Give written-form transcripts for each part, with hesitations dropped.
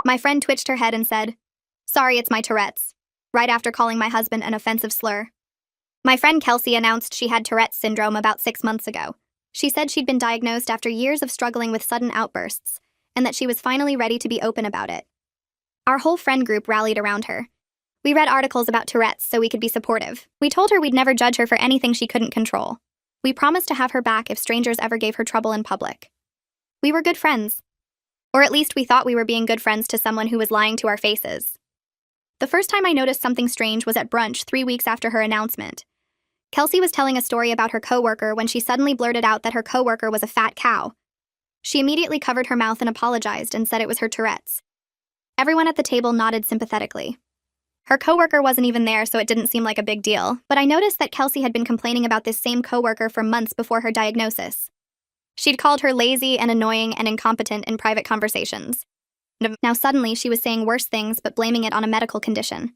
My friend twitched her head and said, "Sorry, it's my Tourette's," right after calling my husband an offensive slur. My friend Kelsey announced she had Tourette's syndrome about 6 months ago. She said she'd been diagnosed after years of struggling with sudden outbursts, and that she was finally ready to be open about it. Our whole friend group rallied around her. We read articles about Tourette's so we could be supportive. We told her we'd never judge her for anything she couldn't control. We promised to have her back if strangers ever gave her trouble in public. We were good friends. Or at least we thought we were being good friends to someone who was lying to our faces. The first time I noticed something strange was at brunch 3 weeks after her announcement. Kelsey was telling a story about her coworker when she suddenly blurted out that her coworker was a fat cow. She immediately covered her mouth and apologized and said it was her Tourette's. Everyone at the table nodded sympathetically. Her coworker wasn't even there, so it didn't seem like a big deal, but I noticed that Kelsey had been complaining about this same coworker for months before her diagnosis. She'd called her lazy and annoying and incompetent in private conversations. Now suddenly she was saying worse things but blaming it on a medical condition.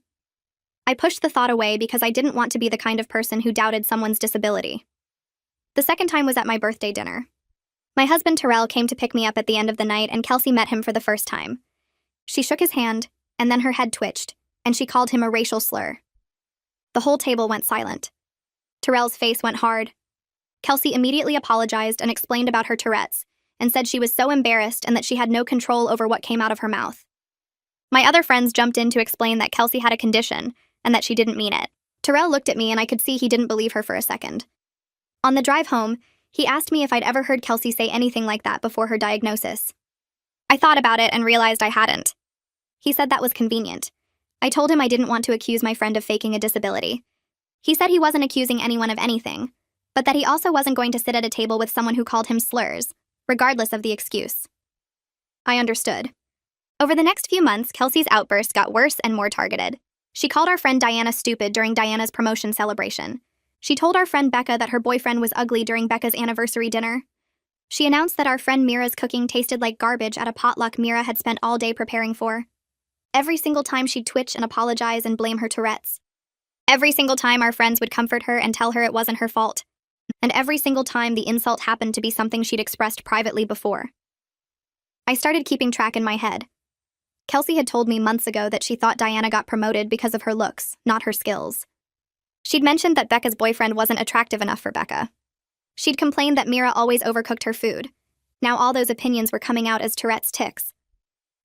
I pushed the thought away because I didn't want to be the kind of person who doubted someone's disability. The second time was at my birthday dinner. My husband Terrell came to pick me up at the end of the night, and Kelsey met him for the first time. She shook his hand, and then her head twitched, and she called him a racial slur. The whole table went silent. Terrell's face went hard. Kelsey immediately apologized and explained about her Tourette's, and said she was so embarrassed and that she had no control over what came out of her mouth. My other friends jumped in to explain that Kelsey had a condition, and that she didn't mean it. Terrell looked at me and I could see he didn't believe her for a second. On the drive home, he asked me if I'd ever heard Kelsey say anything like that before her diagnosis. I thought about it and realized I hadn't. He said that was convenient. I told him I didn't want to accuse my friend of faking a disability. He said he wasn't accusing anyone of anything, but that he also wasn't going to sit at a table with someone who called him slurs, regardless of the excuse. I understood. Over the next few months, Kelsey's outbursts got worse and more targeted. She called our friend Diana stupid during Diana's promotion celebration. She told our friend Becca that her boyfriend was ugly during Becca's anniversary dinner. She announced that our friend Mira's cooking tasted like garbage at a potluck Mira had spent all day preparing for. Every single time she'd twitch and apologize and blame her Tourette's. Every single time our friends would comfort her and tell her it wasn't her fault. And every single time the insult happened to be something she'd expressed privately before. I started keeping track in my head. Kelsey had told me months ago that she thought Diana got promoted because of her looks, not her skills. She'd mentioned that Becca's boyfriend wasn't attractive enough for Becca. She'd complained that Mira always overcooked her food. Now all those opinions were coming out as Tourette's tics.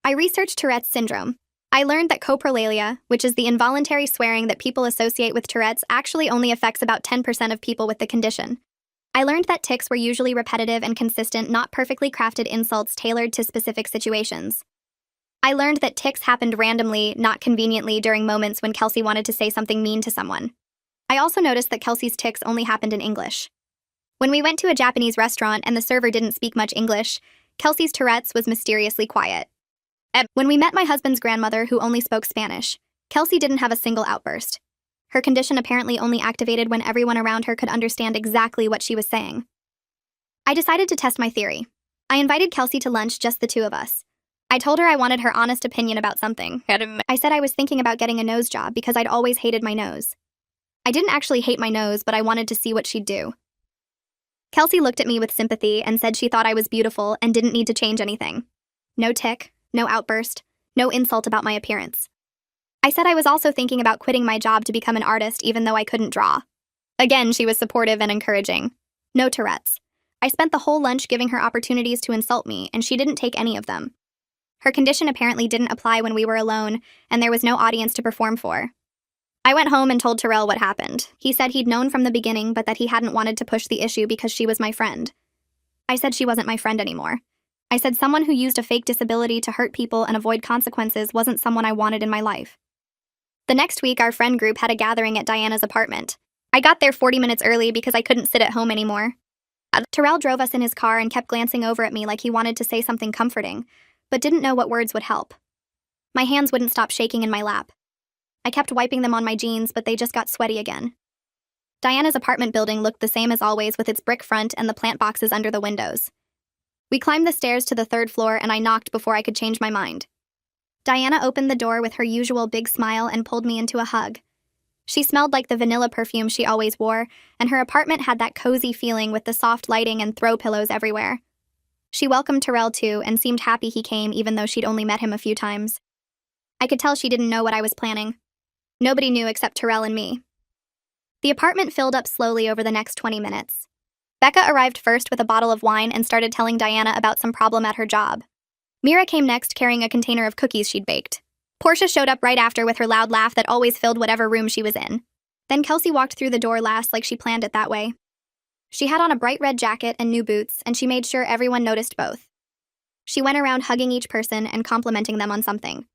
I researched Tourette's syndrome. I learned that coprolalia, which is the involuntary swearing that people associate with Tourette's, actually only affects about 10% of people with the condition. I learned that tics were usually repetitive and consistent, not perfectly crafted insults tailored to specific situations. I learned that tics happened randomly, not conveniently, during moments when Kelsey wanted to say something mean to someone. I also noticed that Kelsey's tics only happened in English. When we went to a Japanese restaurant and the server didn't speak much English, Kelsey's Tourette's was mysteriously quiet. When we met my husband's grandmother, who only spoke Spanish, Kelsey didn't have a single outburst. Her condition apparently only activated when everyone around her could understand exactly what she was saying. I decided to test my theory. I invited Kelsey to lunch, just the two of us. I told her I wanted her honest opinion about something. I said I was thinking about getting a nose job because I'd always hated my nose. I didn't actually hate my nose, but I wanted to see what she'd do. Kelsey looked at me with sympathy and said she thought I was beautiful and didn't need to change anything. No tic, no outburst, no insult about my appearance. I said I was also thinking about quitting my job to become an artist even though I couldn't draw. Again, she was supportive and encouraging. No Tourette's. I spent the whole lunch giving her opportunities to insult me, and she didn't take any of them. Her condition apparently didn't apply when we were alone, and there was no audience to perform for. I went home and told Terrell what happened. He said he'd known from the beginning, but that he hadn't wanted to push the issue because she was my friend. I said she wasn't my friend anymore. I said someone who used a fake disability to hurt people and avoid consequences wasn't someone I wanted in my life. The next week, our friend group had a gathering at Diana's apartment. I got there 40 minutes early because I couldn't sit at home anymore. Terrell drove us in his car and kept glancing over at me like he wanted to say something comforting, but didn't know what words would help. My hands wouldn't stop shaking in my lap. I kept wiping them on my jeans, but they just got sweaty again. Diana's apartment building looked the same as always, with its brick front and the plant boxes under the windows. We climbed the stairs to the 3rd floor, and I knocked before I could change my mind. Diana opened the door with her usual big smile and pulled me into a hug. She smelled like the vanilla perfume she always wore, and her apartment had that cozy feeling with the soft lighting and throw pillows everywhere. She welcomed Terrell too and seemed happy he came even though she'd only met him a few times. I could tell she didn't know what I was planning. Nobody knew except Terrell and me. The apartment filled up slowly over the next 20 minutes. Becca arrived first with a bottle of wine and started telling Diana about some problem at her job. Mira came next carrying a container of cookies she'd baked. Portia showed up right after with her loud laugh that always filled whatever room she was in. Then Kelsey walked through the door last like she planned it that way. She had on a bright red jacket and new boots, and she made sure everyone noticed both. She went around hugging each person and complimenting them on something.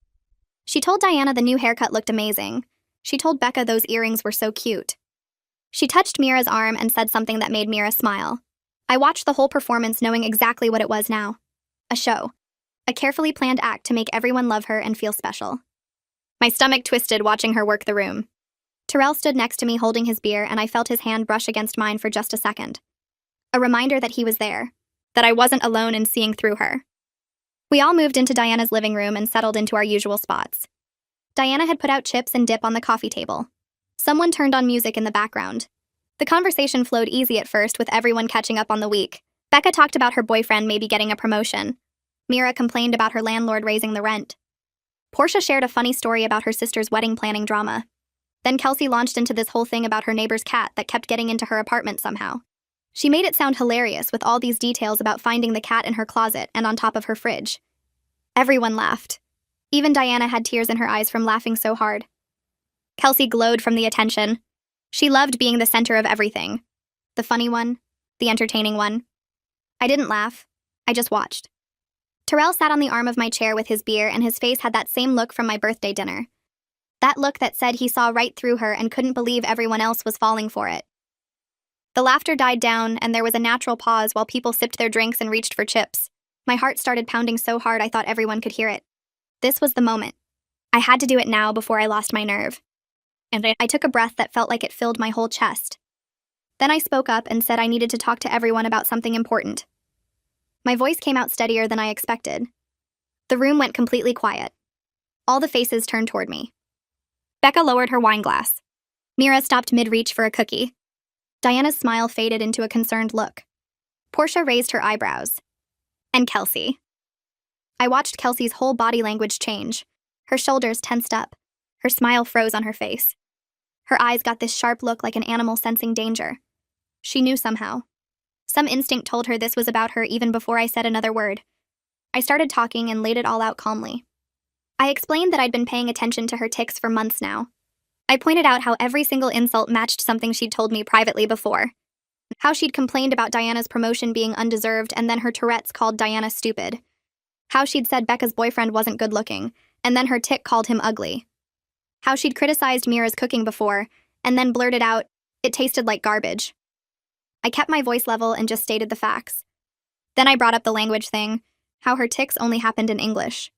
She told Diana the new haircut looked amazing. She told Becca those earrings were so cute. She touched Mira's arm and said something that made Mira smile. I watched the whole performance knowing exactly what it was now. A show. A carefully planned act to make everyone love her and feel special. My stomach twisted watching her work the room. Terrell stood next to me holding his beer, and I felt his hand brush against mine for just a second. A reminder that he was there, that I wasn't alone in seeing through her. We all moved into Diana's living room and settled into our usual spots. Diana had put out chips and dip on the coffee table. Someone turned on music in the background. The conversation flowed easy at first, with everyone catching up on the week. Becca talked about her boyfriend maybe getting a promotion. Mira complained about her landlord raising the rent. Portia shared a funny story about her sister's wedding planning drama. Then Kelsey launched into this whole thing about her neighbor's cat that kept getting into her apartment somehow. She made it sound hilarious with all these details about finding the cat in her closet and on top of her fridge. Everyone laughed. Even Diana had tears in her eyes from laughing so hard. Kelsey glowed from the attention. She loved being the center of everything. The funny one, the entertaining one. I didn't laugh. I just watched. Terrell sat on the arm of my chair with his beer, and his face had that same look from my birthday dinner. That look that said he saw right through her and couldn't believe everyone else was falling for it. The laughter died down, and there was a natural pause while people sipped their drinks and reached for chips. My heart started pounding so hard I thought everyone could hear it. This was the moment. I had to do it now before I lost my nerve. And I took a breath that felt like it filled my whole chest. Then I spoke up and said I needed to talk to everyone about something important. My voice came out steadier than I expected. The room went completely quiet. All the faces turned toward me. Becca lowered her wine glass. Mira stopped mid-reach for a cookie. Diana's smile faded into a concerned look. Portia raised her eyebrows. And Kelsey. I watched Kelsey's whole body language change. Her shoulders tensed up. Her smile froze on her face. Her eyes got this sharp look like an animal sensing danger. She knew somehow. Some instinct told her this was about her even before I said another word. I started talking and laid it all out calmly. I explained that I'd been paying attention to her tics for months now. I pointed out how every single insult matched something she'd told me privately before. How she'd complained about Diana's promotion being undeserved and then her Tourette's called Diana stupid. How she'd said Becca's boyfriend wasn't good looking, and then her tic called him ugly. How she'd criticized Mira's cooking before, and then blurted out, it tasted like garbage. I kept my voice level and just stated the facts. Then I brought up the language thing, how her tics only happened in English.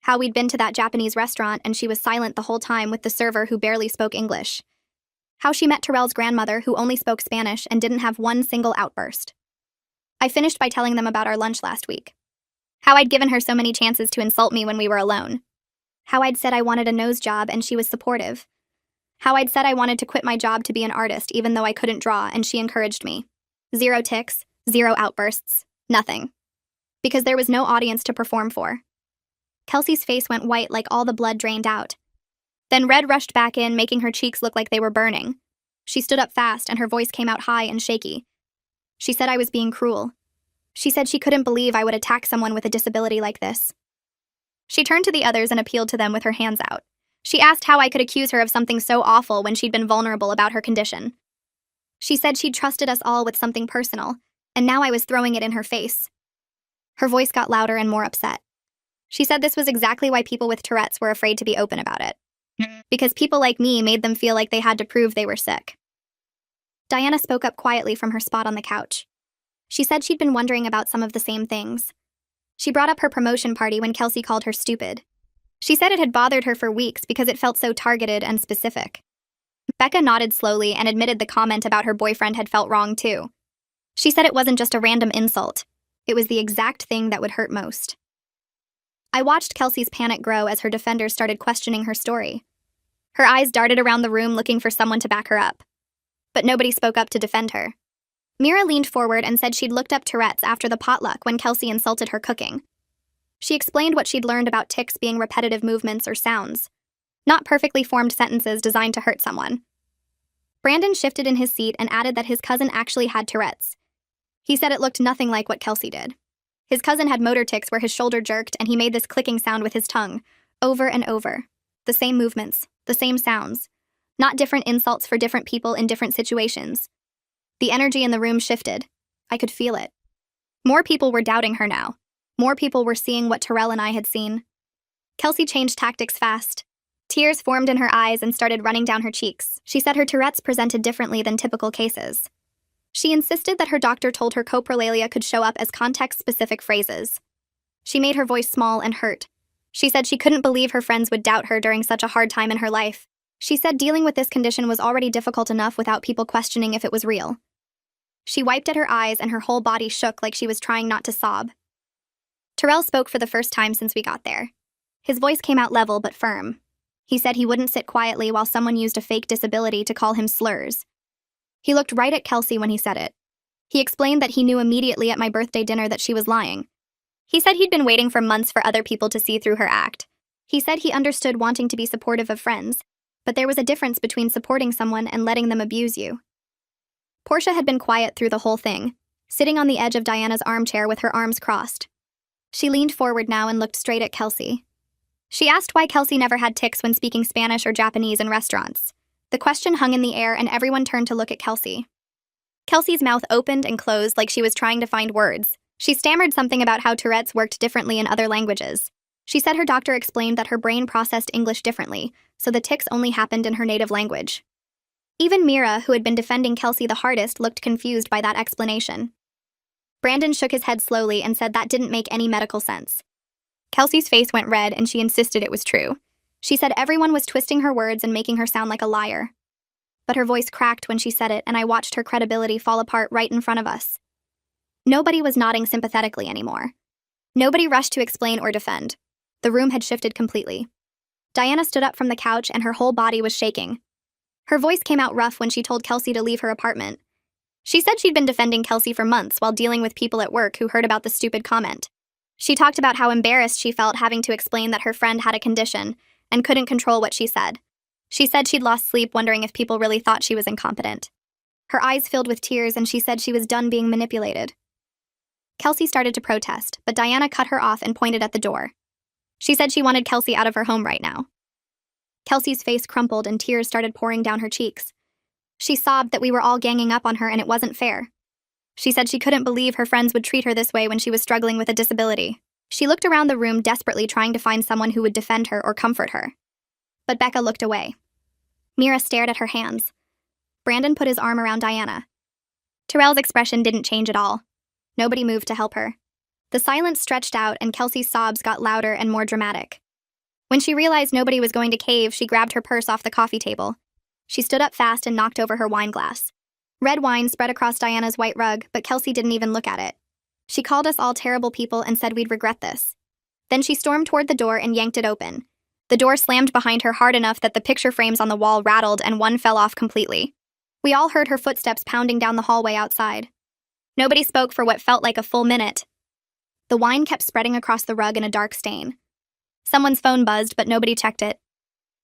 How we'd been to that Japanese restaurant and she was silent the whole time with the server who barely spoke English. How she met Terrell's grandmother who only spoke Spanish and didn't have one single outburst. I finished by telling them about our lunch last week. How I'd given her so many chances to insult me when we were alone. How I'd said I wanted a nose job and she was supportive. How I'd said I wanted to quit my job to be an artist even though I couldn't draw and she encouraged me. 0 tics, 0 outbursts, nothing. Because there was no audience to perform for. Kelsey's face went white like all the blood drained out. Then red rushed back in, making her cheeks look like they were burning. She stood up fast and her voice came out high and shaky. She said I was being cruel. She said she couldn't believe I would attack someone with a disability like this. She turned to the others and appealed to them with her hands out. She asked how I could accuse her of something so awful when she'd been vulnerable about her condition. She said she'd trusted us all with something personal, and now I was throwing it in her face. Her voice got louder and more upset. She said this was exactly why people with Tourette's were afraid to be open about it. Because people like me made them feel like they had to prove they were sick. Diana spoke up quietly from her spot on the couch. She said she'd been wondering about some of the same things. She brought up her promotion party when Kelsey called her stupid. She said it had bothered her for weeks because it felt so targeted and specific. Becca nodded slowly and admitted the comment about her boyfriend had felt wrong too. She said it wasn't just a random insult. It was the exact thing that would hurt most. I watched Kelsey's panic grow as her defenders started questioning her story. Her eyes darted around the room looking for someone to back her up. But nobody spoke up to defend her. Mira leaned forward and said she'd looked up Tourette's after the potluck when Kelsey insulted her cooking. She explained what she'd learned about tics being repetitive movements or sounds, not perfectly formed sentences designed to hurt someone. Brandon shifted in his seat and added that his cousin actually had Tourette's. He said it looked nothing like what Kelsey did. His cousin had motor tics where his shoulder jerked and he made this clicking sound with his tongue, over and over. The same movements, the same sounds, not different insults for different people in different situations. The energy in the room shifted. I could feel it. More people were doubting her now. More people were seeing what Terrell and I had seen. Kelsey changed tactics fast. Tears formed in her eyes and started running down her cheeks. She said her Tourette's presented differently than typical cases. She insisted that her doctor told her coprolalia could show up as context-specific phrases. She made her voice small and hurt. She said she couldn't believe her friends would doubt her during such a hard time in her life. She said dealing with this condition was already difficult enough without people questioning if it was real. She wiped at her eyes and her whole body shook like she was trying not to sob. Terrell spoke for the first time since we got there. His voice came out level but firm. He said he wouldn't sit quietly while someone used a fake disability to call him slurs. He looked right at Kelsey when he said it. He explained that he knew immediately at my birthday dinner that she was lying. He said he'd been waiting for months for other people to see through her act. He said he understood wanting to be supportive of friends, but there was a difference between supporting someone and letting them abuse you. Portia had been quiet through the whole thing, sitting on the edge of Diana's armchair with her arms crossed. She leaned forward now and looked straight at Kelsey. She asked why Kelsey never had tics when speaking Spanish or Japanese in restaurants. The question hung in the air and everyone turned to look at Kelsey. Kelsey's mouth opened and closed like she was trying to find words. She stammered something about how Tourette's worked differently in other languages. She said her doctor explained that her brain processed English differently, so the tics only happened in her native language. Even Mira, who had been defending Kelsey the hardest, looked confused by that explanation. Brandon shook his head slowly and said that didn't make any medical sense. Kelsey's face went red and she insisted it was true. She said everyone was twisting her words and making her sound like a liar. But her voice cracked when she said it and I watched her credibility fall apart right in front of us. Nobody was nodding sympathetically anymore. Nobody rushed to explain or defend. The room had shifted completely. Diana stood up from the couch and her whole body was shaking. Her voice came out rough when she told Kelsey to leave her apartment. She said she'd been defending Kelsey for months while dealing with people at work who heard about the stupid comment. She talked about how embarrassed she felt having to explain that her friend had a condition and couldn't control what she said. She said she'd lost sleep wondering if people really thought she was incompetent. Her eyes filled with tears and she said she was done being manipulated. Kelsey started to protest, but Diana cut her off and pointed at the door. She said she wanted Kelsey out of her home right now. Kelsey's face crumpled and tears started pouring down her cheeks. She sobbed that we were all ganging up on her and it wasn't fair. She said she couldn't believe her friends would treat her this way when she was struggling with a disability. She looked around the room desperately trying to find someone who would defend her or comfort her. But Becca looked away. Mira stared at her hands. Brandon put his arm around Diana. Terrell's expression didn't change at all. Nobody moved to help her. The silence stretched out and Kelsey's sobs got louder and more dramatic. When she realized nobody was going to cave, she grabbed her purse off the coffee table. She stood up fast and knocked over her wine glass. Red wine spread across Diana's white rug, but Kelsey didn't even look at it. She called us all terrible people and said we'd regret this. Then she stormed toward the door and yanked it open. The door slammed behind her hard enough that the picture frames on the wall rattled and one fell off completely. We all heard her footsteps pounding down the hallway outside. Nobody spoke for what felt like a full minute. The wine kept spreading across the rug in a dark stain. Someone's phone buzzed, but nobody checked it.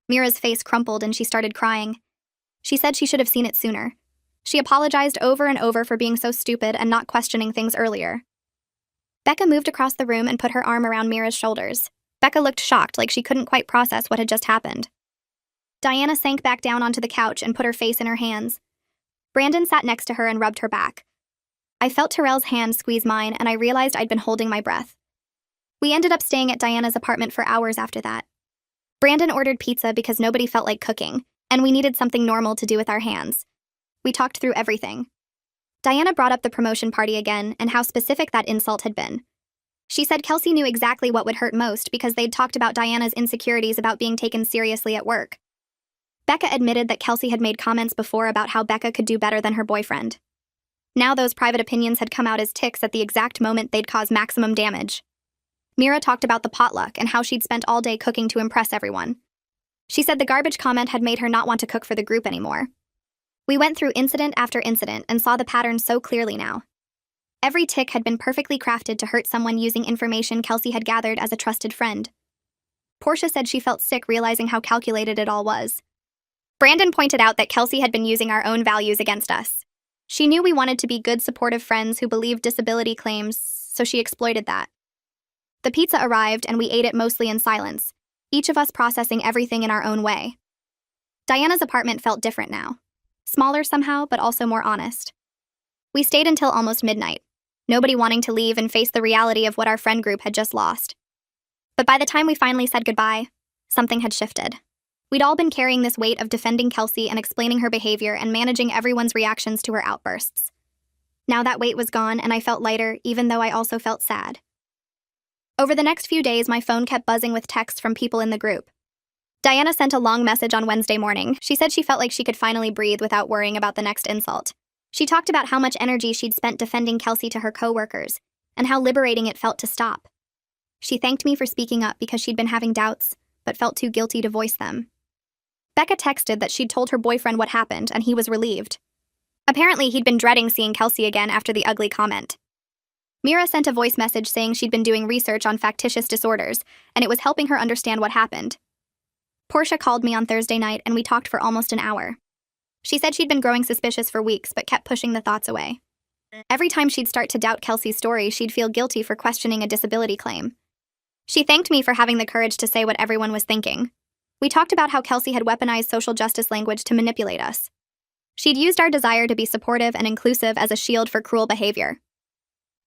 Mira's face crumpled and she started crying. She said she should have seen it sooner. She apologized over and over for being so stupid and not questioning things earlier. Becca moved across the room and put her arm around Mira's shoulders. Becca looked shocked, like she couldn't quite process what had just happened. Diana sank back down onto the couch and put her face in her hands. Brandon sat next to her and rubbed her back. I felt Terrell's hand squeeze mine and I realized I'd been holding my breath. We ended up staying at Diana's apartment for hours after that. Brandon ordered pizza because nobody felt like cooking, and we needed something normal to do with our hands. We talked through everything. Diana brought up the promotion party again and how specific that insult had been. She said Kelsey knew exactly what would hurt most because they'd talked about Diana's insecurities about being taken seriously at work. Becca admitted that Kelsey had made comments before about how Becca could do better than her boyfriend. Now those private opinions had come out as tics at the exact moment they'd cause maximum damage. Mira talked about the potluck and how she'd spent all day cooking to impress everyone. She said the garbage comment had made her not want to cook for the group anymore. We went through incident after incident and saw the pattern so clearly now. Every tick had been perfectly crafted to hurt someone using information Kelsey had gathered as a trusted friend. Portia said she felt sick realizing how calculated it all was. Brandon pointed out that Kelsey had been using our own values against us. She knew we wanted to be good, supportive friends who believed disability claims, so she exploited that. The pizza arrived and we ate it mostly in silence, each of us processing everything in our own way. Diana's apartment felt different now. Smaller somehow, but also more honest. We stayed until almost midnight, nobody wanting to leave and face the reality of what our friend group had just lost. But by the time we finally said goodbye, something had shifted. We'd all been carrying this weight of defending Kelsey and explaining her behavior and managing everyone's reactions to her outbursts. Now that weight was gone and I felt lighter, even though I also felt sad. Over the next few days, my phone kept buzzing with texts from people in the group. Diana sent a long message on Wednesday morning. She said she felt like she could finally breathe without worrying about the next insult. She talked about how much energy she'd spent defending Kelsey to her coworkers, and how liberating it felt to stop. She thanked me for speaking up because she'd been having doubts, but felt too guilty to voice them. Becca texted that she'd told her boyfriend what happened, and he was relieved. Apparently, he'd been dreading seeing Kelsey again after the ugly comment. Mira sent a voice message saying she'd been doing research on factitious disorders, and it was helping her understand what happened. Portia called me on Thursday night, and we talked for almost an hour. She said she'd been growing suspicious for weeks, but kept pushing the thoughts away. Every time she'd start to doubt Kelsey's story, she'd feel guilty for questioning a disability claim. She thanked me for having the courage to say what everyone was thinking. We talked about how Kelsey had weaponized social justice language to manipulate us. She'd used our desire to be supportive and inclusive as a shield for cruel behavior.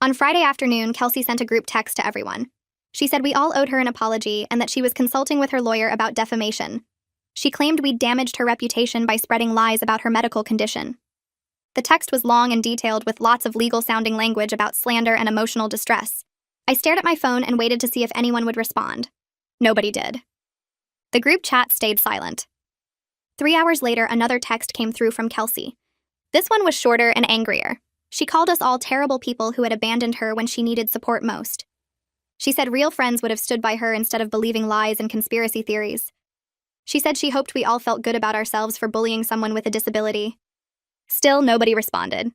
On Friday afternoon, Kelsey sent a group text to everyone. She said we all owed her an apology and that she was consulting with her lawyer about defamation. She claimed we'd damaged her reputation by spreading lies about her medical condition. The text was long and detailed with lots of legal-sounding language about slander and emotional distress. I stared at my phone and waited to see if anyone would respond. Nobody did. The group chat stayed silent. 3 hours later, another text came through from Kelsey. This one was shorter and angrier. She called us all terrible people who had abandoned her when she needed support most. She said real friends would have stood by her instead of believing lies and conspiracy theories. She said she hoped we all felt good about ourselves for bullying someone with a disability. Still, nobody responded.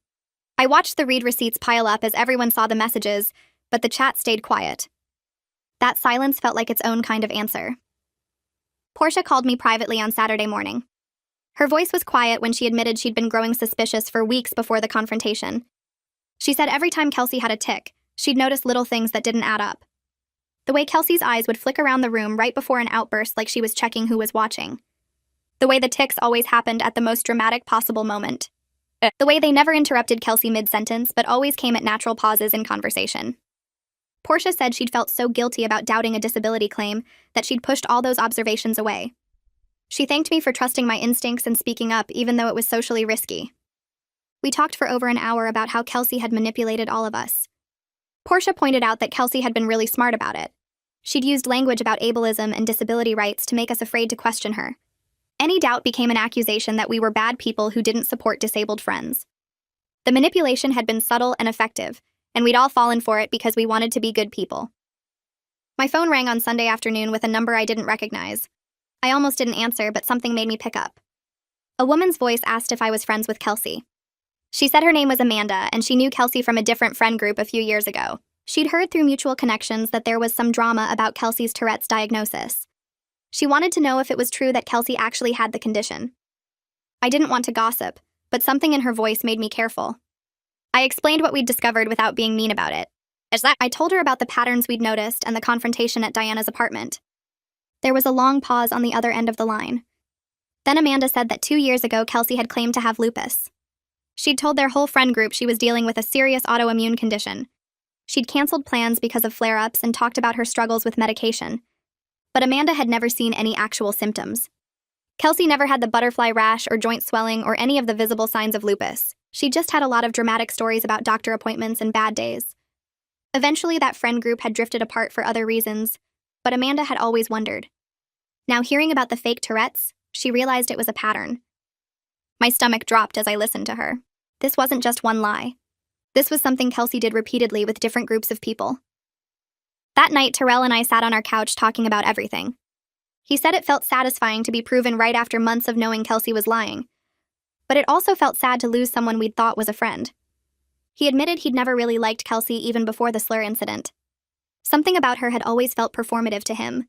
I watched the read receipts pile up as everyone saw the messages, but the chat stayed quiet. That silence felt like its own kind of answer. Portia called me privately on Saturday morning. Her voice was quiet when she admitted she'd been growing suspicious for weeks before the confrontation. She said every time Kelsey had a tic, she'd notice little things that didn't add up. The way Kelsey's eyes would flick around the room right before an outburst like she was checking who was watching. The way the tics always happened at the most dramatic possible moment. The way they never interrupted Kelsey mid-sentence but always came at natural pauses in conversation. Portia said she'd felt so guilty about doubting a disability claim that she'd pushed all those observations away. She thanked me for trusting my instincts and speaking up even though it was socially risky. We talked for over an hour about how Kelsey had manipulated all of us. Portia pointed out that Kelsey had been really smart about it. She'd used language about ableism and disability rights to make us afraid to question her. Any doubt became an accusation that we were bad people who didn't support disabled friends. The manipulation had been subtle and effective, and we'd all fallen for it because we wanted to be good people. My phone rang on Sunday afternoon with a number I didn't recognize. I almost didn't answer, but something made me pick up. A woman's voice asked if I was friends with Kelsey. She said her name was Amanda, and she knew Kelsey from a different friend group a few years ago. She'd heard through mutual connections that there was some drama about Kelsey's Tourette's diagnosis. She wanted to know if it was true that Kelsey actually had the condition. I didn't want to gossip, but something in her voice made me careful. I explained what we'd discovered without being mean about it. I told her about the patterns we'd noticed and the confrontation at Diana's apartment. There was a long pause on the other end of the line. Then Amanda said that 2 years ago Kelsey had claimed to have lupus. She'd told their whole friend group she was dealing with a serious autoimmune condition. She'd canceled plans because of flare-ups and talked about her struggles with medication. But Amanda had never seen any actual symptoms. Kelsey never had the butterfly rash or joint swelling or any of the visible signs of lupus. She just had a lot of dramatic stories about doctor appointments and bad days. Eventually, that friend group had drifted apart for other reasons, but Amanda had always wondered. Now, hearing about the fake Tourette's, she realized it was a pattern. My stomach dropped as I listened to her. This wasn't just one lie. This was something Kelsey did repeatedly with different groups of people. That night, Terrell and I sat on our couch talking about everything. He said it felt satisfying to be proven right after months of knowing Kelsey was lying. But it also felt sad to lose someone we'd thought was a friend. He admitted he'd never really liked Kelsey even before the slur incident. Something about her had always felt performative to him.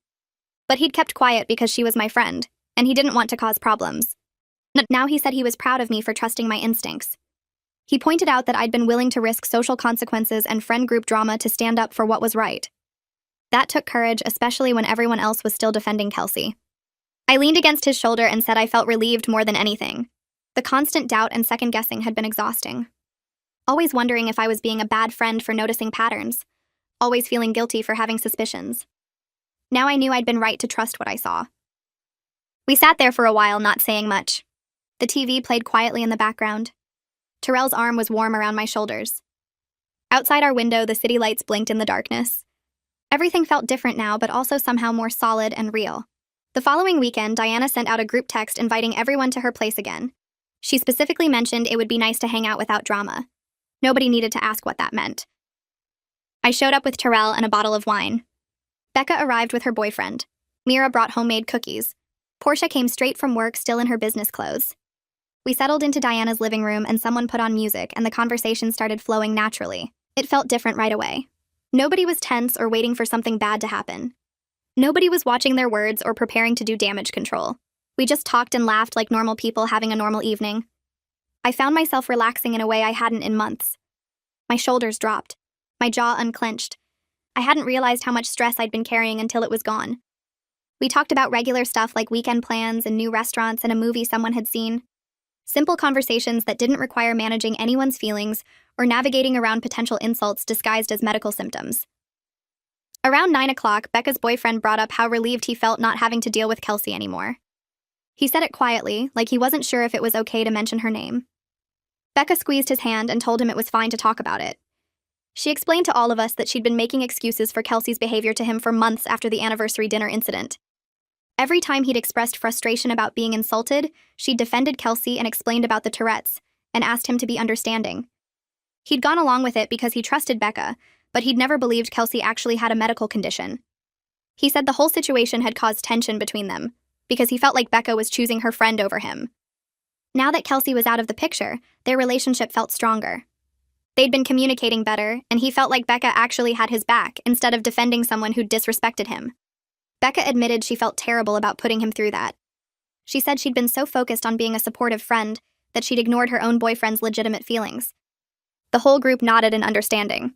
But he'd kept quiet because she was my friend, and he didn't want to cause problems. Now he said he was proud of me for trusting my instincts. He pointed out that I'd been willing to risk social consequences and friend group drama to stand up for what was right. That took courage, especially when everyone else was still defending Kelsey. I leaned against his shoulder and said I felt relieved more than anything. The constant doubt and second-guessing had been exhausting. Always wondering if I was being a bad friend for noticing patterns. Always feeling guilty for having suspicions. Now I knew I'd been right to trust what I saw. We sat there for a while, not saying much. The TV played quietly in the background. Terrell's arm was warm around my shoulders. Outside our window, the city lights blinked in the darkness. Everything felt different now, but also somehow more solid and real. The following weekend, Diana sent out a group text inviting everyone to her place again. She specifically mentioned it would be nice to hang out without drama. Nobody needed to ask what that meant. I showed up with Terrell and a bottle of wine. Becca arrived with her boyfriend. Mira brought homemade cookies. Portia came straight from work, still in her business clothes. We settled into Diana's living room and someone put on music and the conversation started flowing naturally. It felt different right away. Nobody was tense or waiting for something bad to happen. Nobody was watching their words or preparing to do damage control. We just talked and laughed like normal people having a normal evening. I found myself relaxing in a way I hadn't in months. My shoulders dropped. My jaw unclenched. I hadn't realized how much stress I'd been carrying until it was gone. We talked about regular stuff like weekend plans and new restaurants and a movie someone had seen. Simple conversations that didn't require managing anyone's feelings or navigating around potential insults disguised as medical symptoms. Around 9 o'clock, Becca's boyfriend brought up how relieved he felt not having to deal with Kelsey anymore. He said it quietly, like he wasn't sure if it was okay to mention her name. Becca squeezed his hand and told him it was fine to talk about it. She explained to all of us that she'd been making excuses for Kelsey's behavior to him for months after the anniversary dinner incident. Every time he'd expressed frustration about being insulted, she'd defended Kelsey and explained about the Tourette's, and asked him to be understanding. He'd gone along with it because he trusted Becca, but he'd never believed Kelsey actually had a medical condition. He said the whole situation had caused tension between them, because he felt like Becca was choosing her friend over him. Now that Kelsey was out of the picture, their relationship felt stronger. They'd been communicating better, and he felt like Becca actually had his back instead of defending someone who'd disrespected him. Becca admitted she felt terrible about putting him through that. She said she'd been so focused on being a supportive friend that she'd ignored her own boyfriend's legitimate feelings. The whole group nodded in understanding.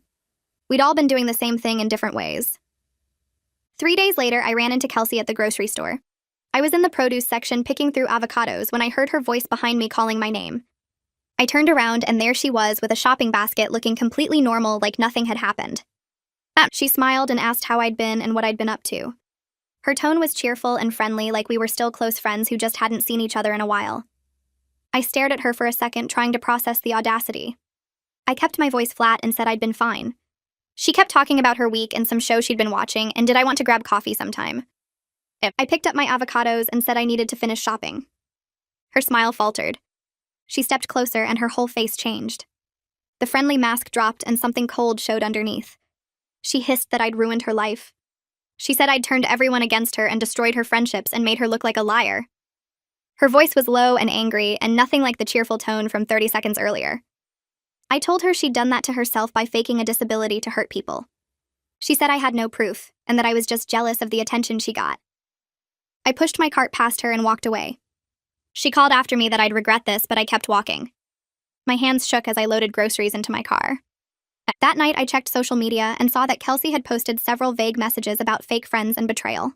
We'd all been doing the same thing in different ways. 3 days later, I ran into Kelsey at the grocery store. I was in the produce section picking through avocados when I heard her voice behind me calling my name. I turned around and there she was with a shopping basket looking completely normal like nothing had happened. She smiled and asked how I'd been and what I'd been up to. Her tone was cheerful and friendly like we were still close friends who just hadn't seen each other in a while. I stared at her for a second trying to process the audacity. I kept my voice flat and said I'd been fine. She kept talking about her week and some show she'd been watching and did I want to grab coffee sometime. I picked up my avocados and said I needed to finish shopping. Her smile faltered. She stepped closer and her whole face changed. The friendly mask dropped and something cold showed underneath. She hissed that I'd ruined her life. She said I'd turned everyone against her and destroyed her friendships and made her look like a liar. Her voice was low and angry and nothing like the cheerful tone from 30 seconds earlier. I told her she'd done that to herself by faking a disability to hurt people. She said I had no proof and that I was just jealous of the attention she got. I pushed my cart past her and walked away. She called after me that I'd regret this, but I kept walking. My hands shook as I loaded groceries into my car. That night, I checked social media and saw that Kelsey had posted several vague messages about fake friends and betrayal.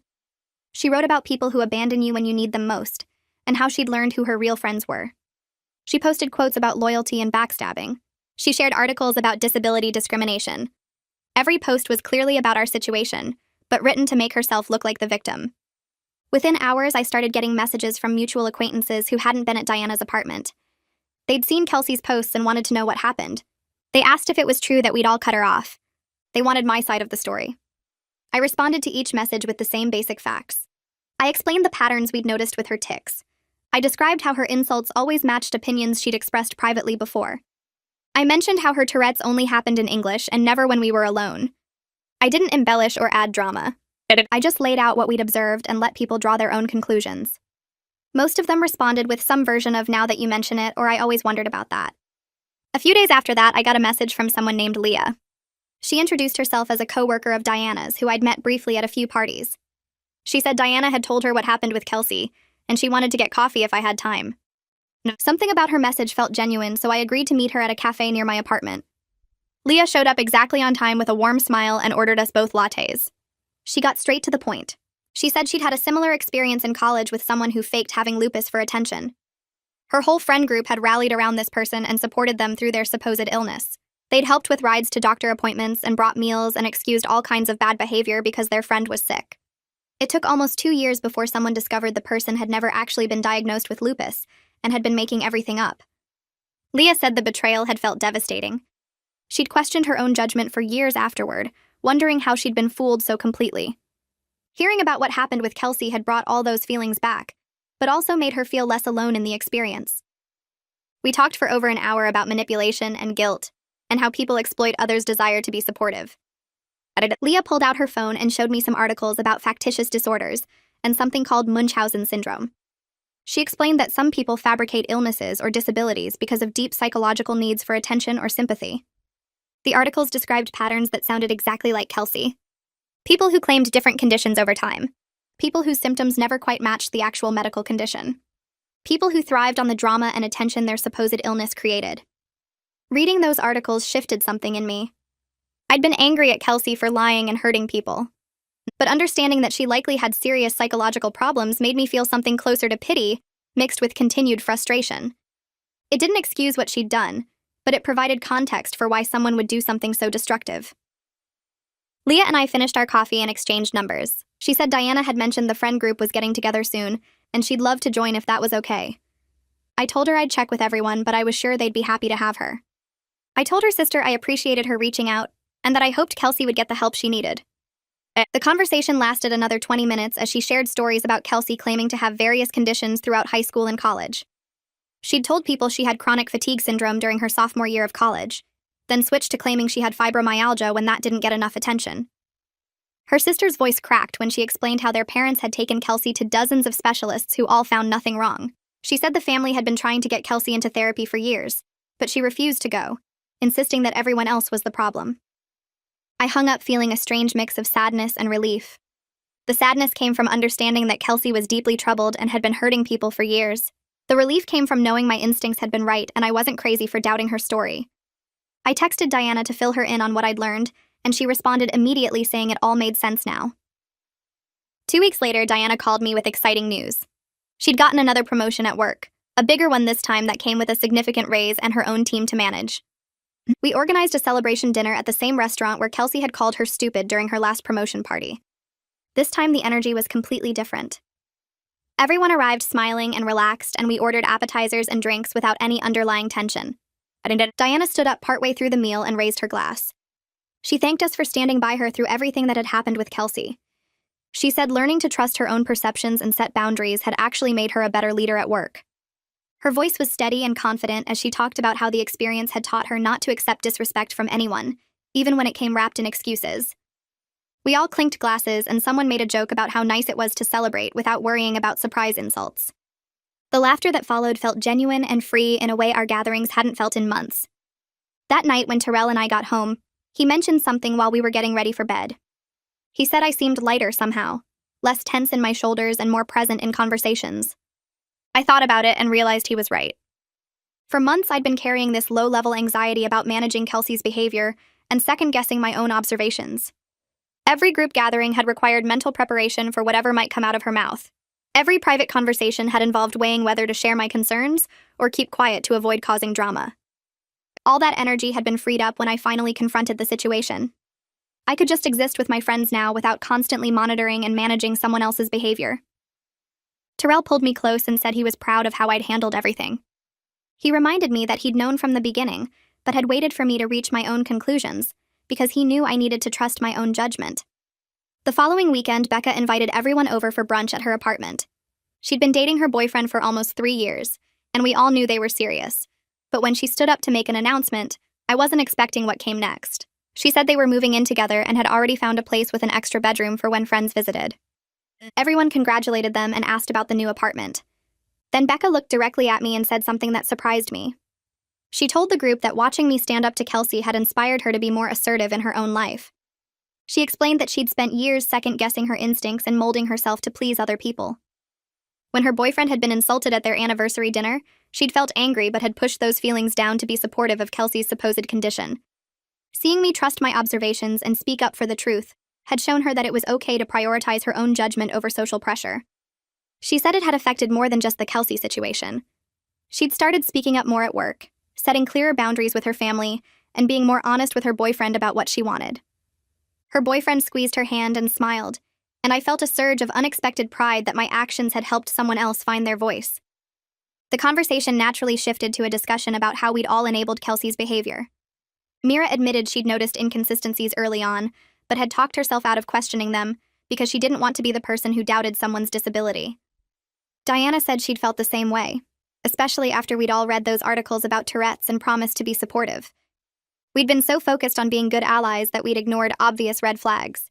She wrote about people who abandon you when you need them most, and how she'd learned who her real friends were. She posted quotes about loyalty and backstabbing. She shared articles about disability discrimination. Every post was clearly about our situation, but written to make herself look like the victim. Within hours, I started getting messages from mutual acquaintances who hadn't been at Diana's apartment. They'd seen Kelsey's posts and wanted to know what happened. They asked if it was true that we'd all cut her off. They wanted my side of the story. I responded to each message with the same basic facts. I explained the patterns we'd noticed with her tics. I described how her insults always matched opinions she'd expressed privately before. I mentioned how her Tourette's only happened in English and never when we were alone. I didn't embellish or add drama. I just laid out what we'd observed and let people draw their own conclusions. Most of them responded with some version of "now that you mention it" or "I always wondered about that." A few days after that, I got a message from someone named Leah. She introduced herself as a coworker of Diana's who I'd met briefly at a few parties. She said Diana had told her what happened with Kelsey, and she wanted to get coffee if I had time. Something about her message felt genuine, so I agreed to meet her at a cafe near my apartment. Leah showed up exactly on time with a warm smile and ordered us both lattes. She got straight to the point. She said she'd had a similar experience in college with someone who faked having lupus for attention. Her whole friend group had rallied around this person and supported them through their supposed illness. They'd helped with rides to doctor appointments and brought meals and excused all kinds of bad behavior because their friend was sick. It took almost 2 years before someone discovered the person had never actually been diagnosed with lupus and had been making everything up. Leah said the betrayal had felt devastating. She'd questioned her own judgment for years afterward, wondering how she'd been fooled so completely. Hearing about what happened with Kelsey had brought all those feelings back, but also made her feel less alone in the experience. We talked for over an hour about manipulation and guilt, and how people exploit others' desire to be supportive. Leah pulled out her phone and showed me some articles about factitious disorders and something called Munchausen syndrome. She explained that some people fabricate illnesses or disabilities because of deep psychological needs for attention or sympathy. The articles described patterns that sounded exactly like Kelsey. People who claimed different conditions over time. People whose symptoms never quite matched the actual medical condition. People who thrived on the drama and attention their supposed illness created. Reading those articles shifted something in me. I'd been angry at Kelsey for lying and hurting people. But understanding that she likely had serious psychological problems made me feel something closer to pity, mixed with continued frustration. It didn't excuse what she'd done, but it provided context for why someone would do something so destructive. Leah and I finished our coffee and exchanged numbers. She said Diana had mentioned the friend group was getting together soon, and she'd love to join if that was okay. I told her I'd check with everyone, but I was sure they'd be happy to have her. I told her sister I appreciated her reaching out, and that I hoped Kelsey would get the help she needed. The conversation lasted another 20 minutes as she shared stories about Kelsey claiming to have various conditions throughout high school and college. She'd told people she had chronic fatigue syndrome during her sophomore year of college, then switched to claiming she had fibromyalgia when that didn't get enough attention. Her sister's voice cracked when she explained how their parents had taken Kelsey to dozens of specialists who all found nothing wrong. She said the family had been trying to get Kelsey into therapy for years, but she refused to go, insisting that everyone else was the problem. I hung up feeling a strange mix of sadness and relief. The sadness came from understanding that Kelsey was deeply troubled and had been hurting people for years. The relief came from knowing my instincts had been right and I wasn't crazy for doubting her story. I texted Diana to fill her in on what I'd learned, and she responded immediately saying it all made sense now. 2 weeks later, Diana called me with exciting news. She'd gotten another promotion at work, a bigger one this time that came with a significant raise and her own team to manage. We organized a celebration dinner at the same restaurant where Kelsey had called her stupid during her last promotion party. This time the energy was completely different. Everyone arrived smiling and relaxed, and we ordered appetizers and drinks without any underlying tension. Diana stood up partway through the meal and raised her glass. She thanked us for standing by her through everything that had happened with Kelsey. She said learning to trust her own perceptions and set boundaries had actually made her a better leader at work. Her voice was steady and confident as she talked about how the experience had taught her not to accept disrespect from anyone, even when it came wrapped in excuses. We all clinked glasses, and someone made a joke about how nice it was to celebrate without worrying about surprise insults. The laughter that followed felt genuine and free in a way our gatherings hadn't felt in months. That night when Terrell and I got home, he mentioned something while we were getting ready for bed. He said I seemed lighter somehow, less tense in my shoulders and more present in conversations. I thought about it and realized he was right. For months I'd been carrying this low-level anxiety about managing Kelsey's behavior and second-guessing my own observations. Every group gathering had required mental preparation for whatever might come out of her mouth. Every private conversation had involved weighing whether to share my concerns or keep quiet to avoid causing drama. All that energy had been freed up when I finally confronted the situation. I could just exist with my friends now without constantly monitoring and managing someone else's behavior. Terrell pulled me close and said he was proud of how I'd handled everything. He reminded me that he'd known from the beginning, but had waited for me to reach my own conclusions, because he knew I needed to trust my own judgment. The following weekend, Becca invited everyone over for brunch at her apartment. She'd been dating her boyfriend for almost 3 years, and we all knew they were serious. But when she stood up to make an announcement, I wasn't expecting what came next. She said they were moving in together and had already found a place with an extra bedroom for when friends visited. Everyone congratulated them and asked about the new apartment. Then Becca looked directly at me and said something that surprised me. She told the group that watching me stand up to Kelsey had inspired her to be more assertive in her own life. She explained that she'd spent years second-guessing her instincts and molding herself to please other people. When her boyfriend had been insulted at their anniversary dinner, she'd felt angry but had pushed those feelings down to be supportive of Kelsey's supposed condition. Seeing me trust my observations and speak up for the truth had shown her that it was okay to prioritize her own judgment over social pressure. She said it had affected more than just the Kelsey situation. She'd started speaking up more at work, setting clearer boundaries with her family, and being more honest with her boyfriend about what she wanted. Her boyfriend squeezed her hand and smiled, and I felt a surge of unexpected pride that my actions had helped someone else find their voice. The conversation naturally shifted to a discussion about how we'd all enabled Kelsey's behavior. Mira admitted she'd noticed inconsistencies early on, but had talked herself out of questioning them because she didn't want to be the person who doubted someone's disability. Diana said she'd felt the same way, especially after we'd all read those articles about Tourette's and promised to be supportive. We'd been so focused on being good allies that we'd ignored obvious red flags.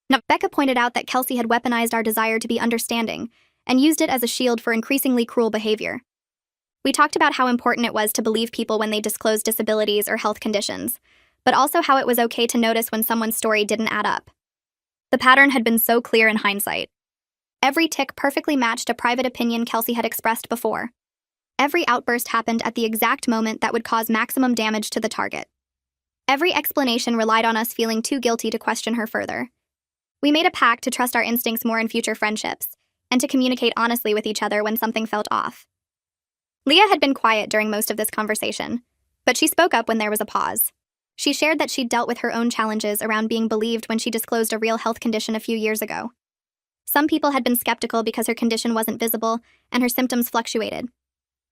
Now, Becca pointed out that Kelsey had weaponized our desire to be understanding and used it as a shield for increasingly cruel behavior. We talked about how important it was to believe people when they disclosed disabilities or health conditions, but also how it was okay to notice when someone's story didn't add up. The pattern had been so clear in hindsight. Every tick perfectly matched a private opinion Kelsey had expressed before. Every outburst happened at the exact moment that would cause maximum damage to the target. Every explanation relied on us feeling too guilty to question her further. We made a pact to trust our instincts more in future friendships, and to communicate honestly with each other when something felt off. Leah had been quiet during most of this conversation, but she spoke up when there was a pause. She shared that she'd dealt with her own challenges around being believed when she disclosed a real health condition a few years ago. Some people had been skeptical because her condition wasn't visible and her symptoms fluctuated.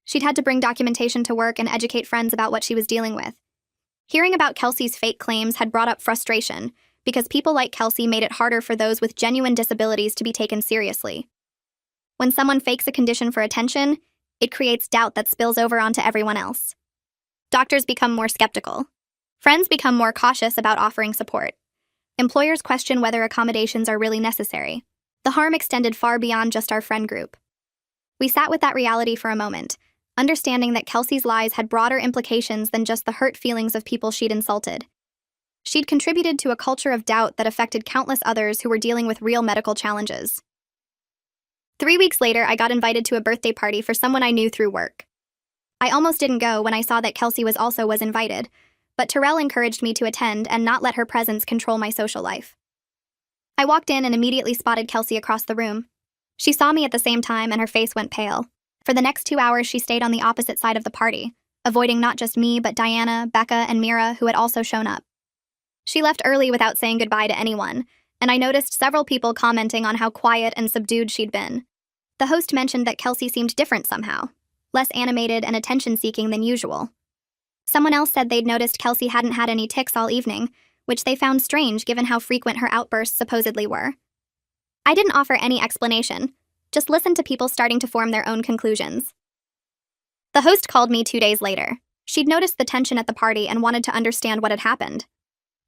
She'd had to bring documentation to work and educate friends about what she was dealing with. Hearing about Kelsey's fake claims had brought up frustration because people like Kelsey made it harder for those with genuine disabilities to be taken seriously. When someone fakes a condition for attention, it creates doubt that spills over onto everyone else. Doctors become more skeptical. Friends become more cautious about offering support. Employers question whether accommodations are really necessary. The harm extended far beyond just our friend group. We sat with that reality for a moment, understanding that Kelsey's lies had broader implications than just the hurt feelings of people she'd insulted. She'd contributed to a culture of doubt that affected countless others who were dealing with real medical challenges. 3 weeks later, I got invited to a birthday party for someone I knew through work. I almost didn't go when I saw that Kelsey was invited, but Terrell encouraged me to attend and not let her presence control my social life. I walked in and immediately spotted Kelsey across the room. She saw me at the same time and her face went pale. For the next 2 hours, she stayed on the opposite side of the party, avoiding not just me, but Diana, Becca, and Mira, who had also shown up. She left early without saying goodbye to anyone, and I noticed several people commenting on how quiet and subdued she'd been. The host mentioned that Kelsey seemed different somehow, less animated and attention-seeking than usual. Someone else said they'd noticed Kelsey hadn't had any tics all evening, which they found strange given how frequent her outbursts supposedly were. I didn't offer any explanation, just listened to people starting to form their own conclusions. The host called me 2 days later. She'd noticed the tension at the party and wanted to understand what had happened.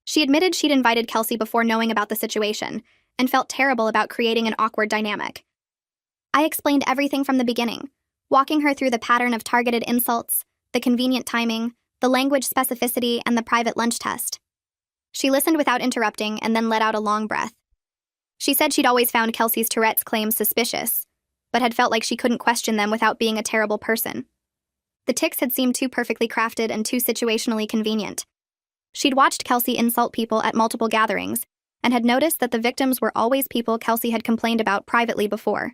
She admitted she'd invited Kelsey before knowing about the situation, and felt terrible about creating an awkward dynamic. I explained everything from the beginning, walking her through the pattern of targeted insults, the convenient timing, the language specificity, and the private lunch test. She listened without interrupting and then let out a long breath. She said she'd always found Kelsey's Tourette's claims suspicious, but had felt like she couldn't question them without being a terrible person. The tics had seemed too perfectly crafted and too situationally convenient. She'd watched Kelsey insult people at multiple gatherings, and had noticed that the victims were always people Kelsey had complained about privately before.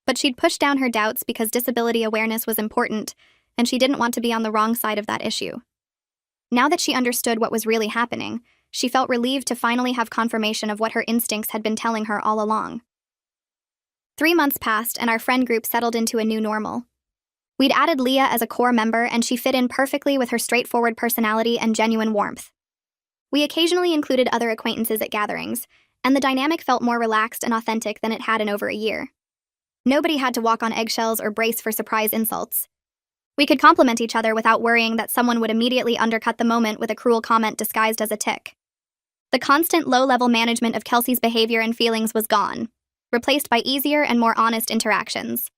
But she'd pushed down her doubts because disability awareness was important, and she didn't want to be on the wrong side of that issue. Now that she understood what was really happening, she felt relieved to finally have confirmation of what her instincts had been telling her all along. 3 months passed, and our friend group settled into a new normal. We'd added Leah as a core member, and she fit in perfectly with her straightforward personality and genuine warmth. We occasionally included other acquaintances at gatherings, and the dynamic felt more relaxed and authentic than it had in over a year. Nobody had to walk on eggshells or brace for surprise insults. We could compliment each other without worrying that someone would immediately undercut the moment with a cruel comment disguised as a tic. The constant low-level management of Kelsey's behavior and feelings was gone, replaced by easier and more honest interactions.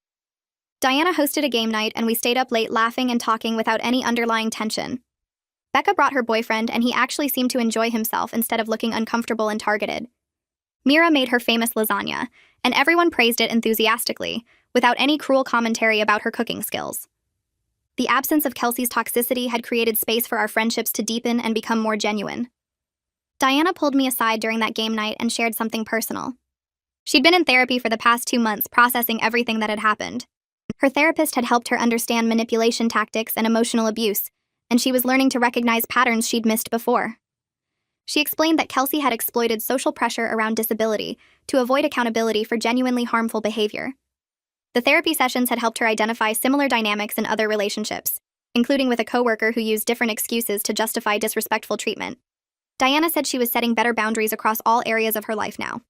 Diana hosted a game night and we stayed up late laughing and talking without any underlying tension. Becca brought her boyfriend and he actually seemed to enjoy himself instead of looking uncomfortable and targeted. Mira made her famous lasagna, and everyone praised it enthusiastically, without any cruel commentary about her cooking skills. The absence of Kelsey's toxicity had created space for our friendships to deepen and become more genuine. Diana pulled me aside during that game night and shared something personal. She'd been in therapy for the past 2 months processing everything that had happened. Her therapist had helped her understand manipulation tactics and emotional abuse, and she was learning to recognize patterns she'd missed before. She explained that Kelsey had exploited social pressure around disability to avoid accountability for genuinely harmful behavior. The therapy sessions had helped her identify similar dynamics in other relationships, including with a coworker who used different excuses to justify disrespectful treatment. Diana said she was setting better boundaries across all areas of her life now.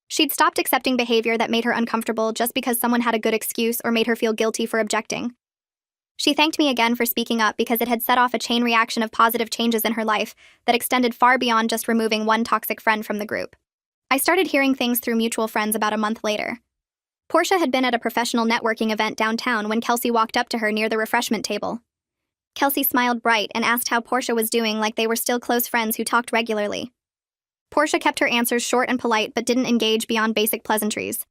She'd stopped accepting behavior that made her uncomfortable just because someone had a good excuse or made her feel guilty for objecting. She thanked me again for speaking up because it had set off a chain reaction of positive changes in her life that extended far beyond just removing one toxic friend from the group. I started hearing things through mutual friends about a month later. Portia had been at a professional networking event downtown when Kelsey walked up to her near the refreshment table. Kelsey smiled bright and asked how Portia was doing, like they were still close friends who talked regularly. Portia kept her answers short and polite but didn't engage beyond basic pleasantries.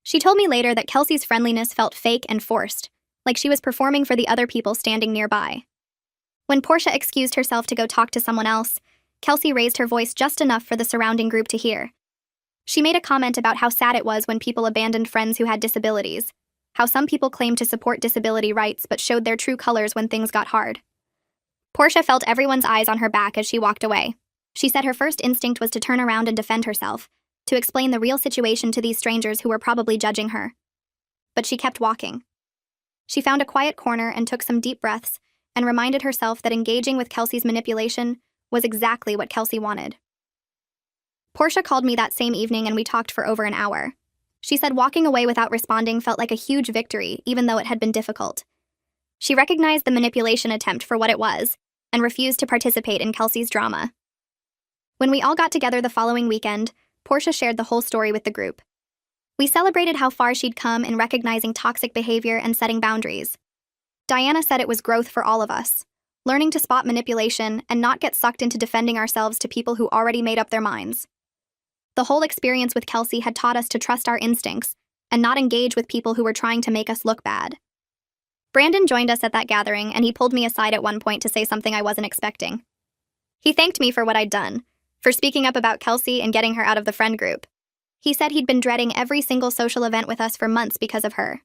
She told me later that Kelsey's friendliness felt fake and forced, like she was performing for the other people standing nearby. When Portia excused herself to go talk to someone else, Kelsey raised her voice just enough for the surrounding group to hear. She made a comment about how sad it was when people abandoned friends who had disabilities, how some people claimed to support disability rights but showed their true colors when things got hard. Portia felt everyone's eyes on her back as she walked away. She said her first instinct was to turn around and defend herself, to explain the real situation to these strangers who were probably judging her. But she kept walking. She found a quiet corner and took some deep breaths and reminded herself that engaging with Kelsey's manipulation was exactly what Kelsey wanted. Portia called me that same evening and we talked for over an hour. She said walking away without responding felt like a huge victory, even though it had been difficult. She recognized the manipulation attempt for what it was and refused to participate in Kelsey's drama. When we all got together the following weekend, Portia shared the whole story with the group. We celebrated how far she'd come in recognizing toxic behavior and setting boundaries. Diana said it was growth for all of us, learning to spot manipulation and not get sucked into defending ourselves to people who already made up their minds. The whole experience with Kelsey had taught us to trust our instincts and not engage with people who were trying to make us look bad. Brandon joined us at that gathering and he pulled me aside at one point to say something I wasn't expecting. He thanked me for what I'd done, for speaking up about Kelsey and getting her out of the friend group. He said he'd been dreading every single social event with us for months because of her.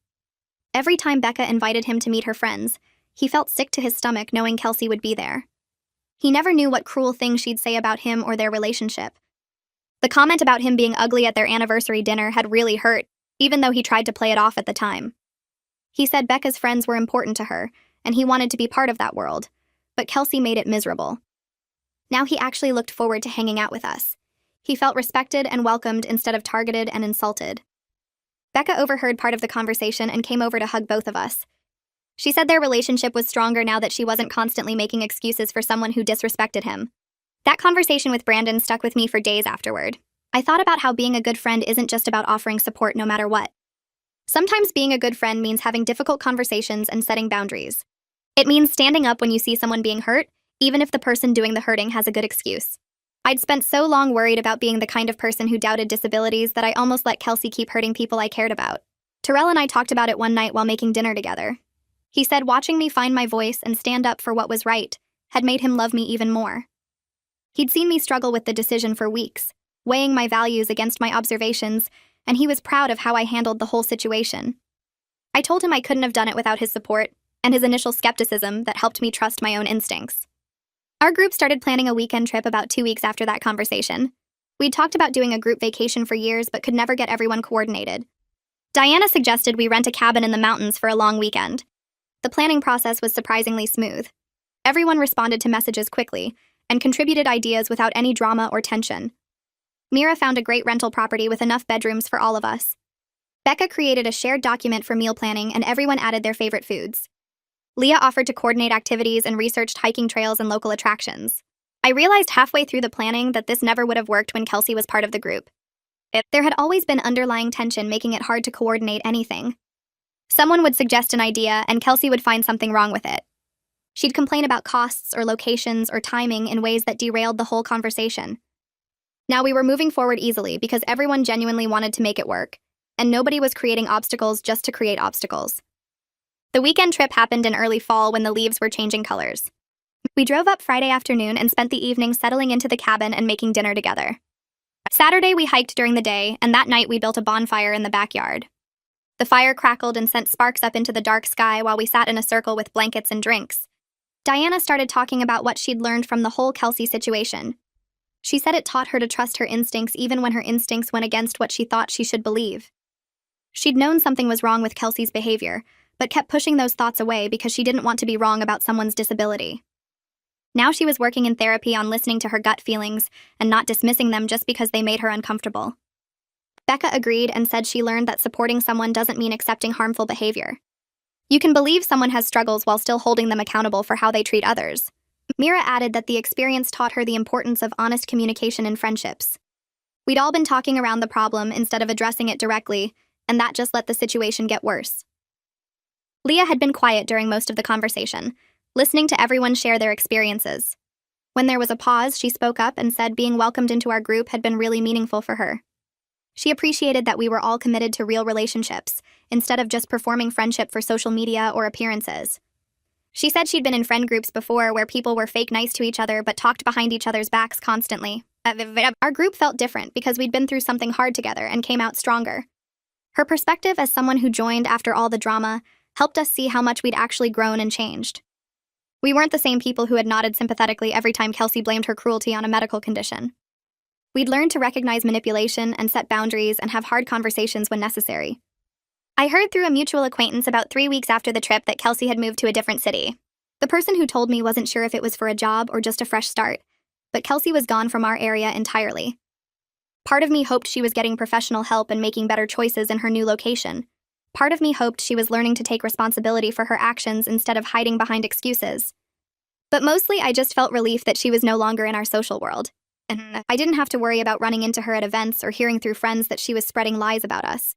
Every time Becca invited him to meet her friends, he felt sick to his stomach knowing Kelsey would be there. He never knew what cruel things she'd say about him or their relationship. The comment about him being ugly at their anniversary dinner had really hurt, even though he tried to play it off at the time. He said Becca's friends were important to her, and he wanted to be part of that world, but Kelsey made it miserable. Now he actually looked forward to hanging out with us. He felt respected and welcomed instead of targeted and insulted. Becca overheard part of the conversation and came over to hug both of us. She said their relationship was stronger now that she wasn't constantly making excuses for someone who disrespected him. That conversation with Brandon stuck with me for days afterward. I thought about how being a good friend isn't just about offering support no matter what. Sometimes being a good friend means having difficult conversations and setting boundaries. It means standing up when you see someone being hurt, even if the person doing the hurting has a good excuse. I'd spent so long worried about being the kind of person who doubted disabilities that I almost let Kelsey keep hurting people I cared about. Terrell and I talked about it one night while making dinner together. He said watching me find my voice and stand up for what was right had made him love me even more. He'd seen me struggle with the decision for weeks, weighing my values against my observations, and he was proud of how I handled the whole situation. I told him I couldn't have done it without his support and his initial skepticism that helped me trust my own instincts. Our group started planning a weekend trip about 2 weeks after that conversation. We'd talked about doing a group vacation for years but could never get everyone coordinated. Diana suggested we rent a cabin in the mountains for a long weekend. The planning process was surprisingly smooth. Everyone responded to messages quickly and contributed ideas without any drama or tension. Mira found a great rental property with enough bedrooms for all of us. Becca created a shared document for meal planning and everyone added their favorite foods. Leah offered to coordinate activities and researched hiking trails and local attractions. I realized halfway through the planning that this never would have worked when Kelsey was part of the group. There had always been underlying tension making it hard to coordinate anything. Someone would suggest an idea, and Kelsey would find something wrong with it. She'd complain about costs or locations or timing in ways that derailed the whole conversation. Now we were moving forward easily because everyone genuinely wanted to make it work, and nobody was creating obstacles just to create obstacles. The weekend trip happened in early fall when the leaves were changing colors. We drove up Friday afternoon and spent the evening settling into the cabin and making dinner together. Saturday we hiked during the day, and that night we built a bonfire in the backyard. The fire crackled and sent sparks up into the dark sky while we sat in a circle with blankets and drinks. Diana started talking about what she'd learned from the whole Kelsey situation. She said it taught her to trust her instincts even when her instincts went against what she thought she should believe. She'd known something was wrong with Kelsey's behavior, but kept pushing those thoughts away because she didn't want to be wrong about someone's disability. Now she was working in therapy on listening to her gut feelings and not dismissing them just because they made her uncomfortable. Becca agreed and said she learned that supporting someone doesn't mean accepting harmful behavior. You can believe someone has struggles while still holding them accountable for how they treat others. Mira added that the experience taught her the importance of honest communication in friendships. We'd all been talking around the problem instead of addressing it directly, and that just let the situation get worse. Leah had been quiet during most of the conversation, listening to everyone share their experiences. When there was a pause, she spoke up and said being welcomed into our group had been really meaningful for her. She appreciated that we were all committed to real relationships, instead of just performing friendship for social media or appearances. She said she'd been in friend groups before where people were fake nice to each other but talked behind each other's backs constantly. Our group felt different because we'd been through something hard together and came out stronger. Her perspective as someone who joined after all the drama helped us see how much we'd actually grown and changed. We weren't the same people who had nodded sympathetically every time Kelsey blamed her cruelty on a medical condition. We'd learned to recognize manipulation and set boundaries and have hard conversations when necessary. I heard through a mutual acquaintance about 3 weeks after the trip that Kelsey had moved to a different city. The person who told me wasn't sure if it was for a job or just a fresh start, but Kelsey was gone from our area entirely. Part of me hoped she was getting professional help and making better choices in her new location. Part of me hoped she was learning to take responsibility for her actions instead of hiding behind excuses. But mostly I just felt relief that she was no longer in our social world. And I didn't have to worry about running into her at events or hearing through friends that she was spreading lies about us.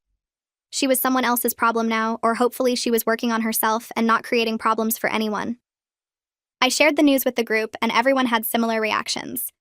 She was someone else's problem now, or hopefully she was working on herself and not creating problems for anyone. I shared the news with the group, and everyone had similar reactions.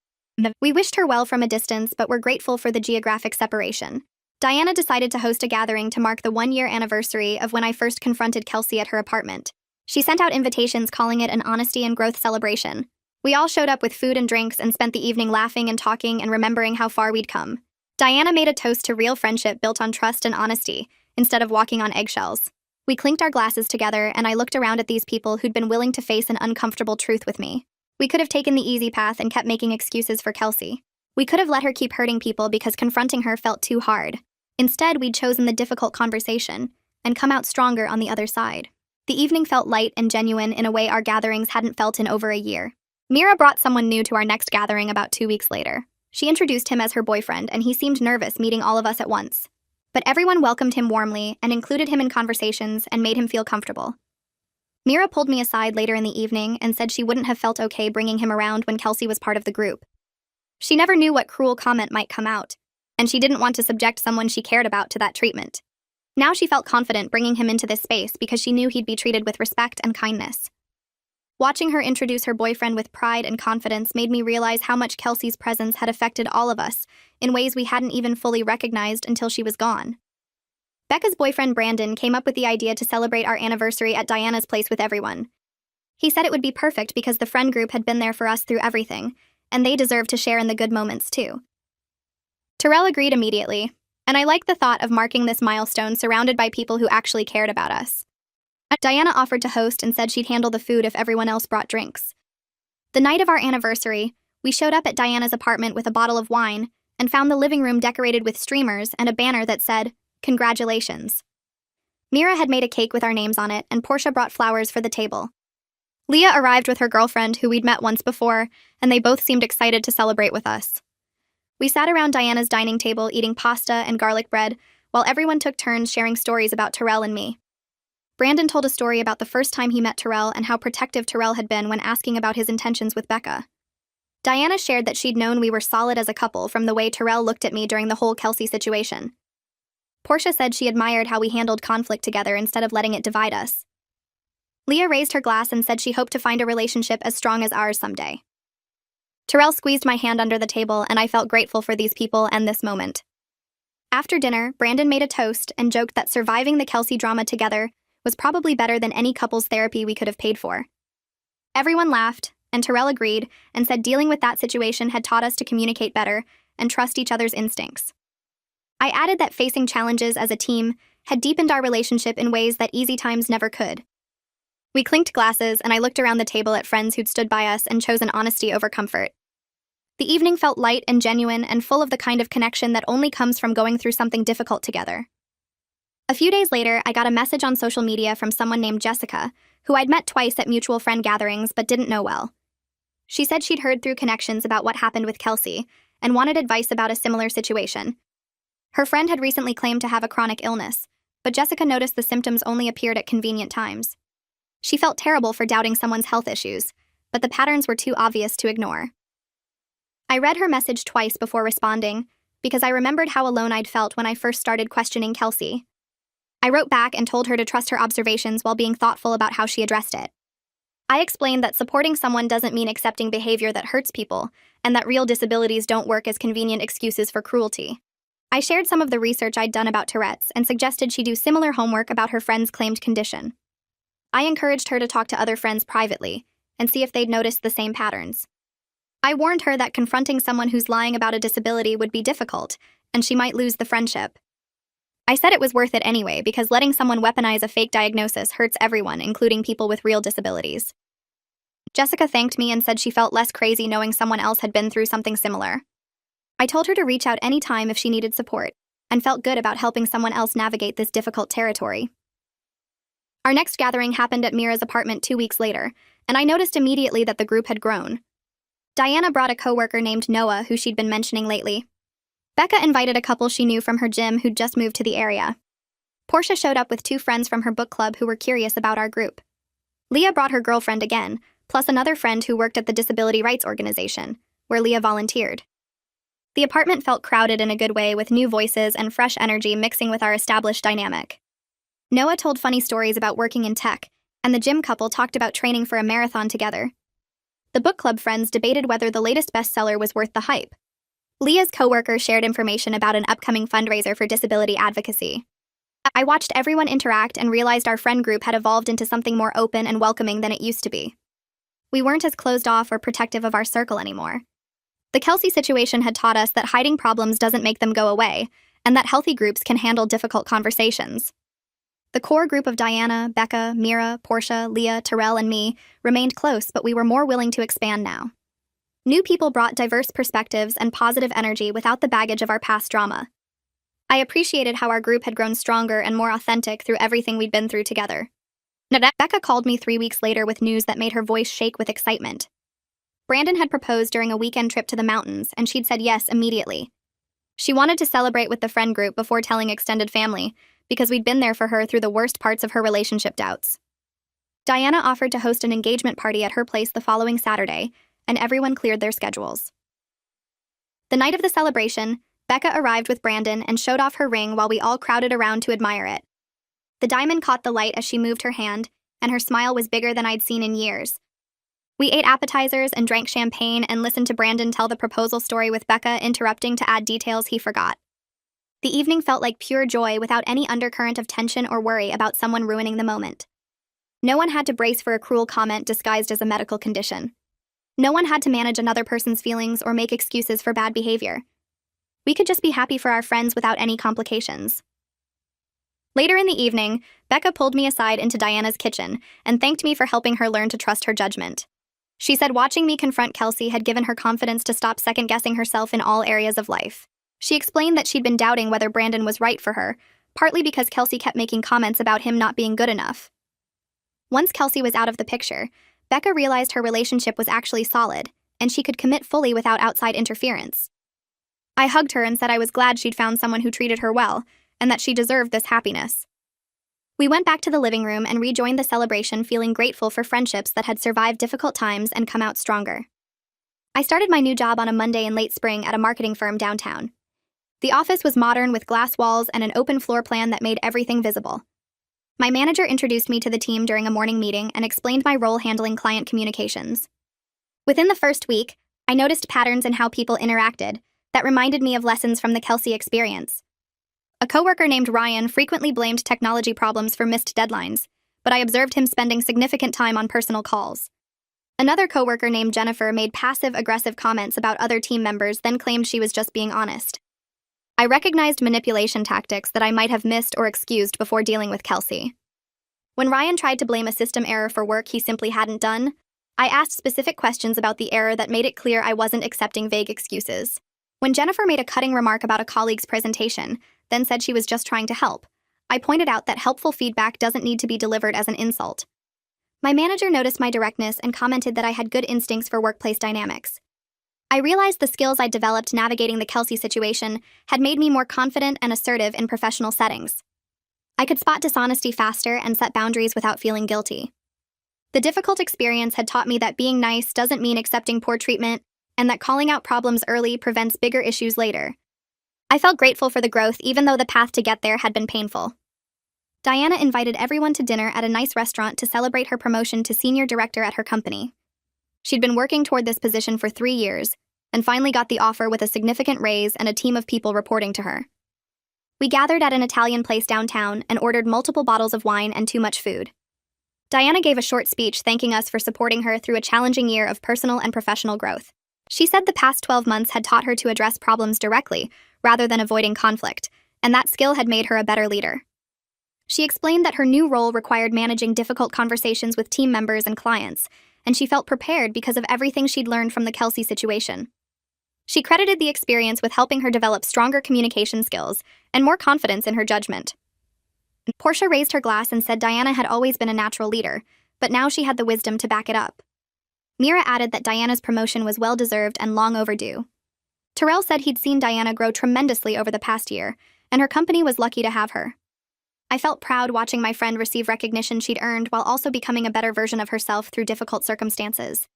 We wished her well from a distance, but were grateful for the geographic separation. Diana decided to host a gathering to mark the 1-year anniversary of when I first confronted Kelsey at her apartment. She sent out invitations calling it an honesty and growth celebration. We all showed up with food and drinks and spent the evening laughing and talking and remembering how far we'd come. Diana made a toast to real friendship built on trust and honesty, instead of walking on eggshells. We clinked our glasses together, and I looked around at these people who'd been willing to face an uncomfortable truth with me. We could have taken the easy path and kept making excuses for Kelsey. We could have let her keep hurting people because confronting her felt too hard. Instead, we'd chosen the difficult conversation and come out stronger on the other side. The evening felt light and genuine in a way our gatherings hadn't felt in over a year. Mira brought someone new to our next gathering about 2 weeks later. She introduced him as her boyfriend, and he seemed nervous meeting all of us at once. But everyone welcomed him warmly and included him in conversations and made him feel comfortable. Mira pulled me aside later in the evening and said she wouldn't have felt okay bringing him around when Kelsey was part of the group. She never knew what cruel comment might come out, and she didn't want to subject someone she cared about to that treatment. Now she felt confident bringing him into this space because she knew he'd be treated with respect and kindness. Watching her introduce her boyfriend with pride and confidence made me realize how much Kelsey's presence had affected all of us in ways we hadn't even fully recognized until she was gone. Becca's boyfriend Brandon came up with the idea to celebrate our anniversary at Diana's place with everyone. He said it would be perfect because the friend group had been there for us through everything, and they deserved to share in the good moments too. Terrell agreed immediately, and I liked the thought of marking this milestone surrounded by people who actually cared about us. Diana offered to host and said she'd handle the food if everyone else brought drinks. The night of our anniversary, we showed up at Diana's apartment with a bottle of wine and found the living room decorated with streamers and a banner that said, "Congratulations." Mira had made a cake with our names on it, and Portia brought flowers for the table. Leah arrived with her girlfriend, who we'd met once before, and they both seemed excited to celebrate with us. We sat around Diana's dining table eating pasta and garlic bread, while everyone took turns sharing stories about Terrell and me. Brandon told a story about the first time he met Terrell and how protective Terrell had been when asking about his intentions with Becca. Diana shared that she'd known we were solid as a couple from the way Terrell looked at me during the whole Kelsey situation. Portia said she admired how we handled conflict together instead of letting it divide us. Leah raised her glass and said she hoped to find a relationship as strong as ours someday. Terrell squeezed my hand under the table, and I felt grateful for these people and this moment. After dinner, Brandon made a toast and joked that surviving the Kelsey drama together was probably better than any couples therapy we could have paid for. Everyone laughed, and Terrell agreed and said dealing with that situation had taught us to communicate better and trust each other's instincts. I added that facing challenges as a team had deepened our relationship in ways that easy times never could. We clinked glasses, and I looked around the table at friends who'd stood by us and chosen honesty over comfort. The evening felt light and genuine and full of the kind of connection that only comes from going through something difficult together. A few days later, I got a message on social media from someone named Jessica, who I'd met twice at mutual friend gatherings but didn't know well. She said she'd heard through connections about what happened with Kelsey and wanted advice about a similar situation. Her friend had recently claimed to have a chronic illness, but Jessica noticed the symptoms only appeared at convenient times. She felt terrible for doubting someone's health issues, but the patterns were too obvious to ignore. I read her message twice before responding, because I remembered how alone I'd felt when I first started questioning Kelsey. I wrote back and told her to trust her observations while being thoughtful about how she addressed it. I explained that supporting someone doesn't mean accepting behavior that hurts people, and that real disabilities don't work as convenient excuses for cruelty. I shared some of the research I'd done about Tourette's and suggested she do similar homework about her friend's claimed condition. I encouraged her to talk to other friends privately and see if they'd noticed the same patterns. I warned her that confronting someone who's lying about a disability would be difficult, and she might lose the friendship. I said it was worth it anyway because letting someone weaponize a fake diagnosis hurts everyone, including people with real disabilities. Jessica thanked me and said she felt less crazy knowing someone else had been through something similar. I told her to reach out anytime if she needed support, and felt good about helping someone else navigate this difficult territory. Our next gathering happened at Mira's apartment 2 weeks later, and I noticed immediately that the group had grown. Diana brought a coworker named Noah who she'd been mentioning lately. Becca invited a couple she knew from her gym who'd just moved to the area. Portia showed up with 2 friends from her book club who were curious about our group. Leah brought her girlfriend again, plus another friend who worked at the disability rights organization, where Leah volunteered. The apartment felt crowded in a good way, with new voices and fresh energy mixing with our established dynamic. Noah told funny stories about working in tech, and the gym couple talked about training for a marathon together. The book club friends debated whether the latest bestseller was worth the hype. Leah's coworker shared information about an upcoming fundraiser for disability advocacy. I watched everyone interact and realized our friend group had evolved into something more open and welcoming than it used to be. We weren't as closed off or protective of our circle anymore. The Kelsey situation had taught us that hiding problems doesn't make them go away, and that healthy groups can handle difficult conversations. The core group of Diana, Becca, Mira, Portia, Leah, Terrell, and me remained close, but we were more willing to expand now. New people brought diverse perspectives and positive energy without the baggage of our past drama. I appreciated how our group had grown stronger and more authentic through everything we'd been through together. Becca called me 3 weeks later with news that made her voice shake with excitement. Brandon had proposed during a weekend trip to the mountains, and she'd said yes immediately. She wanted to celebrate with the friend group before telling extended family, because we'd been there for her through the worst parts of her relationship doubts. Diana offered to host an engagement party at her place the following Saturday, and everyone cleared their schedules. The night of the celebration, Becca arrived with Brandon and showed off her ring while we all crowded around to admire it. The diamond caught the light as she moved her hand, and her smile was bigger than I'd seen in years. We ate appetizers and drank champagne and listened to Brandon tell the proposal story with Becca interrupting to add details he forgot. The evening felt like pure joy without any undercurrent of tension or worry about someone ruining the moment. No one had to brace for a cruel comment disguised as a medical condition. No one had to manage another person's feelings or make excuses for bad behavior. We could just be happy for our friends without any complications. Later in the evening, Becca pulled me aside into Diana's kitchen and thanked me for helping her learn to trust her judgment. She said watching me confront Kelsey had given her confidence to stop second-guessing herself in all areas of life. She explained that she'd been doubting whether Brandon was right for her, partly because Kelsey kept making comments about him not being good enough. Once Kelsey was out of the picture, Becca realized her relationship was actually solid, and she could commit fully without outside interference. I hugged her and said I was glad she'd found someone who treated her well, and that she deserved this happiness. We went back to the living room and rejoined the celebration, feeling grateful for friendships that had survived difficult times and come out stronger. I started my new job on a Monday in late spring at a marketing firm downtown. The office was modern with glass walls and an open floor plan that made everything visible. My manager introduced me to the team during a morning meeting and explained my role handling client communications. Within the first week, I noticed patterns in how people interacted that reminded me of lessons from the Kelsey experience. A coworker named Ryan frequently blamed technology problems for missed deadlines, but I observed him spending significant time on personal calls. Another coworker named Jennifer made passive-aggressive comments about other team members, then claimed she was just being honest. I recognized manipulation tactics that I might have missed or excused before dealing with Kelsey. When Ryan tried to blame a system error for work he simply hadn't done, I asked specific questions about the error that made it clear I wasn't accepting vague excuses. When Jennifer made a cutting remark about a colleague's presentation, then said she was just trying to help, I pointed out that helpful feedback doesn't need to be delivered as an insult. My manager noticed my directness and commented that I had good instincts for workplace dynamics. I realized the skills I'd developed navigating the Kelsey situation had made me more confident and assertive in professional settings. I could spot dishonesty faster and set boundaries without feeling guilty. The difficult experience had taught me that being nice doesn't mean accepting poor treatment, and that calling out problems early prevents bigger issues later. I felt grateful for the growth even though the path to get there had been painful. Diana invited everyone to dinner at a nice restaurant to celebrate her promotion to senior director at her company. She'd been working toward this position for 3 years, and finally got the offer with a significant raise and a team of people reporting to her. We gathered at an Italian place downtown and ordered multiple bottles of wine and too much food. Diana gave a short speech thanking us for supporting her through a challenging year of personal and professional growth. She said the past 12 months had taught her to address problems directly, rather than avoiding conflict, and that skill had made her a better leader. She explained that her new role required managing difficult conversations with team members and clients, and she felt prepared because of everything she'd learned from the Kelsey situation. She credited the experience with helping her develop stronger communication skills and more confidence in her judgment. Portia raised her glass and said Diana had always been a natural leader, but now she had the wisdom to back it up. Mira added that Diana's promotion was well-deserved and long overdue. Terrell said he'd seen Diana grow tremendously over the past year, and her company was lucky to have her. I felt proud watching my friend receive recognition she'd earned while also becoming a better version of herself through difficult circumstances.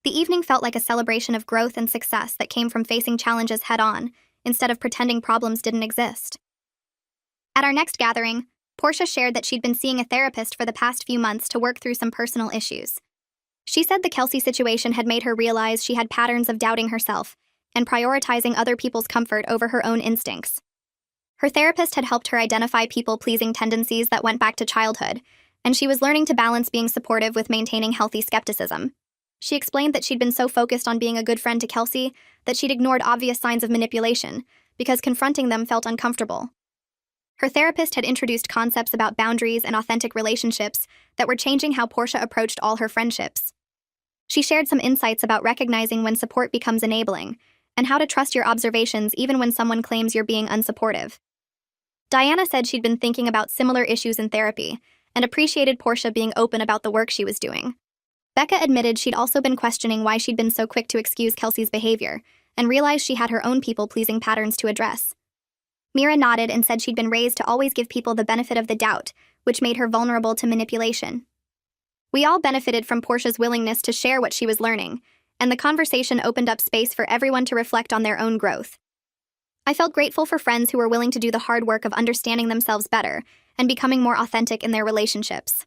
The evening felt like a celebration of growth and success that came from facing challenges head-on, instead of pretending problems didn't exist. At our next gathering, Portia shared that she'd been seeing a therapist for the past few months to work through some personal issues. She said the Kelsey situation had made her realize she had patterns of doubting herself and prioritizing other people's comfort over her own instincts. Her therapist had helped her identify people-pleasing tendencies that went back to childhood, and she was learning to balance being supportive with maintaining healthy skepticism. She explained that she'd been so focused on being a good friend to Kelsey that she'd ignored obvious signs of manipulation because confronting them felt uncomfortable. Her therapist had introduced concepts about boundaries and authentic relationships that were changing how Portia approached all her friendships. She shared some insights about recognizing when support becomes enabling and how to trust your observations even when someone claims you're being unsupportive. Diana said she'd been thinking about similar issues in therapy and appreciated Portia being open about the work she was doing. Becca admitted she'd also been questioning why she'd been so quick to excuse Kelsey's behavior and realized she had her own people-pleasing patterns to address. Mira nodded and said she'd been raised to always give people the benefit of the doubt, which made her vulnerable to manipulation. We all benefited from Portia's willingness to share what she was learning, and the conversation opened up space for everyone to reflect on their own growth. I felt grateful for friends who were willing to do the hard work of understanding themselves better and becoming more authentic in their relationships.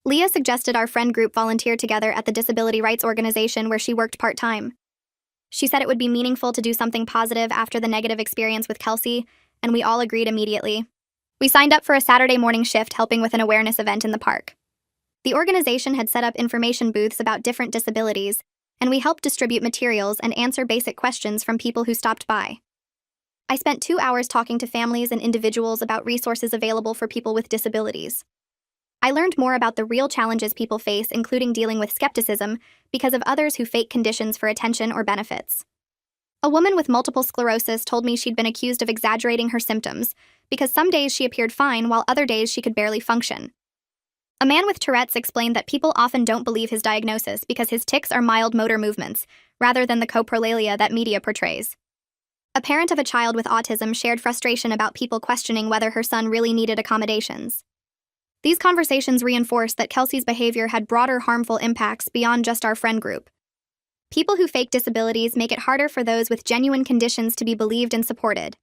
Leah suggested our friend group volunteer together at the disability rights organization where she worked part-time. She said it would be meaningful to do something positive after the negative experience with Kelsey, and we all agreed immediately. We signed up for a Saturday morning shift helping with an awareness event in the park. The organization had set up information booths about different disabilities, and we helped distribute materials and answer basic questions from people who stopped by. I spent 2 hours talking to families and individuals about resources available for people with disabilities. I learned more about the real challenges people face, including dealing with skepticism because of others who fake conditions for attention or benefits. A woman with multiple sclerosis told me she'd been accused of exaggerating her symptoms because some days she appeared fine while other days she could barely function. A man with Tourette's explained that people often don't believe his diagnosis because his tics are mild motor movements, rather than the coprolalia that media portrays. A parent of a child with autism shared frustration about people questioning whether her son really needed accommodations. These conversations reinforced that Kelsey's behavior had broader harmful impacts beyond just our friend group. People who fake disabilities make it harder for those with genuine conditions to be believed and supported.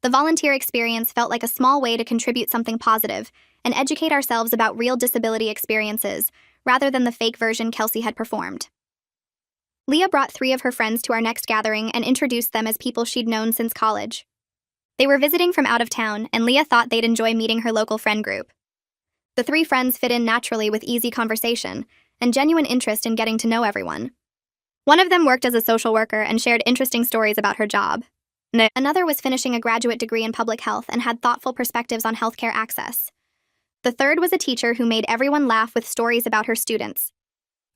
The volunteer experience felt like a small way to contribute something positive and educate ourselves about real disability experiences, rather than the fake version Kelsey had performed. Leah brought 3 of her friends to our next gathering and introduced them as people she'd known since college. They were visiting from out of town, and Leah thought they'd enjoy meeting her local friend group. The 3 friends fit in naturally with easy conversation and genuine interest in getting to know everyone. One of them worked as a social worker and shared interesting stories about her job. Another was finishing a graduate degree in public health and had thoughtful perspectives on healthcare access. The third was a teacher who made everyone laugh with stories about her students.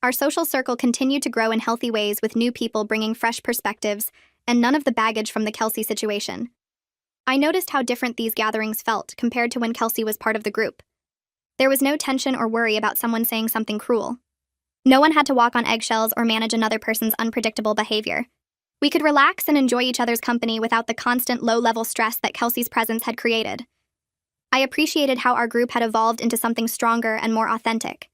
Our social circle continued to grow in healthy ways, with new people bringing fresh perspectives and none of the baggage from the Kelsey situation. I noticed how different these gatherings felt compared to when Kelsey was part of the group. There was no tension or worry about someone saying something cruel. No one had to walk on eggshells or manage another person's unpredictable behavior. We could relax and enjoy each other's company without the constant low-level stress that Kelsey's presence had created. I appreciated how our group had evolved into something stronger and more authentic.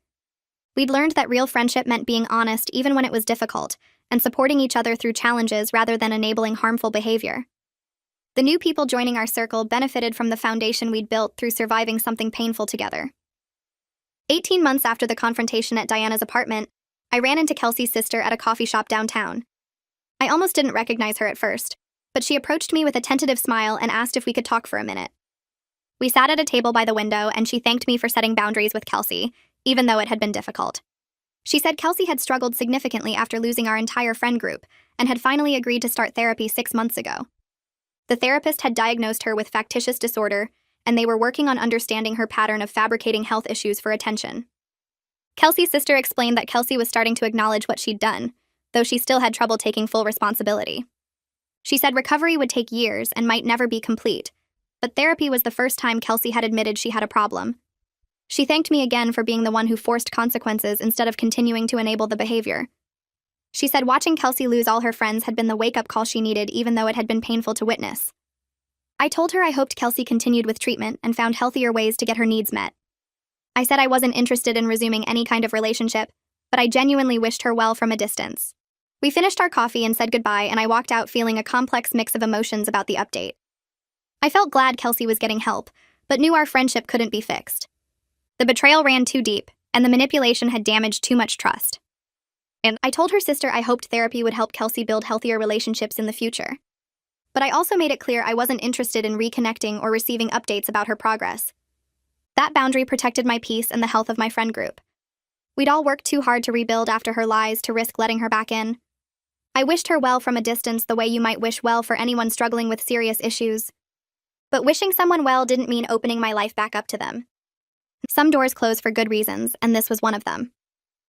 We'd learned that real friendship meant being honest even when it was difficult, and supporting each other through challenges rather than enabling harmful behavior. The new people joining our circle benefited from the foundation we'd built through surviving something painful together. 18 months after the confrontation at Diana's apartment, I ran into Kelsey's sister at a coffee shop downtown. I almost didn't recognize her at first, but she approached me with a tentative smile and asked if we could talk for a minute. We sat at a table by the window, and she thanked me for setting boundaries with Kelsey, even though it had been difficult. She said Kelsey had struggled significantly after losing our entire friend group and had finally agreed to start therapy 6 months ago. The therapist had diagnosed her with factitious disorder, and they were working on understanding her pattern of fabricating health issues for attention. Kelsey's sister explained that Kelsey was starting to acknowledge what she'd done, though she still had trouble taking full responsibility. She said recovery would take years and might never be complete, but therapy was the first time Kelsey had admitted she had a problem. She thanked me again for being the one who forced consequences instead of continuing to enable the behavior. She said watching Kelsey lose all her friends had been the wake-up call she needed, even though it had been painful to witness. I told her I hoped Kelsey continued with treatment and found healthier ways to get her needs met. I said I wasn't interested in resuming any kind of relationship, but I genuinely wished her well from a distance. We finished our coffee and said goodbye, and I walked out feeling a complex mix of emotions about the update. I felt glad Kelsey was getting help, but knew our friendship couldn't be fixed. The betrayal ran too deep, and the manipulation had damaged too much trust. And I told her sister I hoped therapy would help Kelsey build healthier relationships in the future. But I also made it clear I wasn't interested in reconnecting or receiving updates about her progress. That boundary protected my peace and the health of my friend group. We'd all worked too hard to rebuild after her lies to risk letting her back in. I wished her well from a distance, the way you might wish well for anyone struggling with serious issues. But wishing someone well didn't mean opening my life back up to them. Some doors close for good reasons, and this was one of them.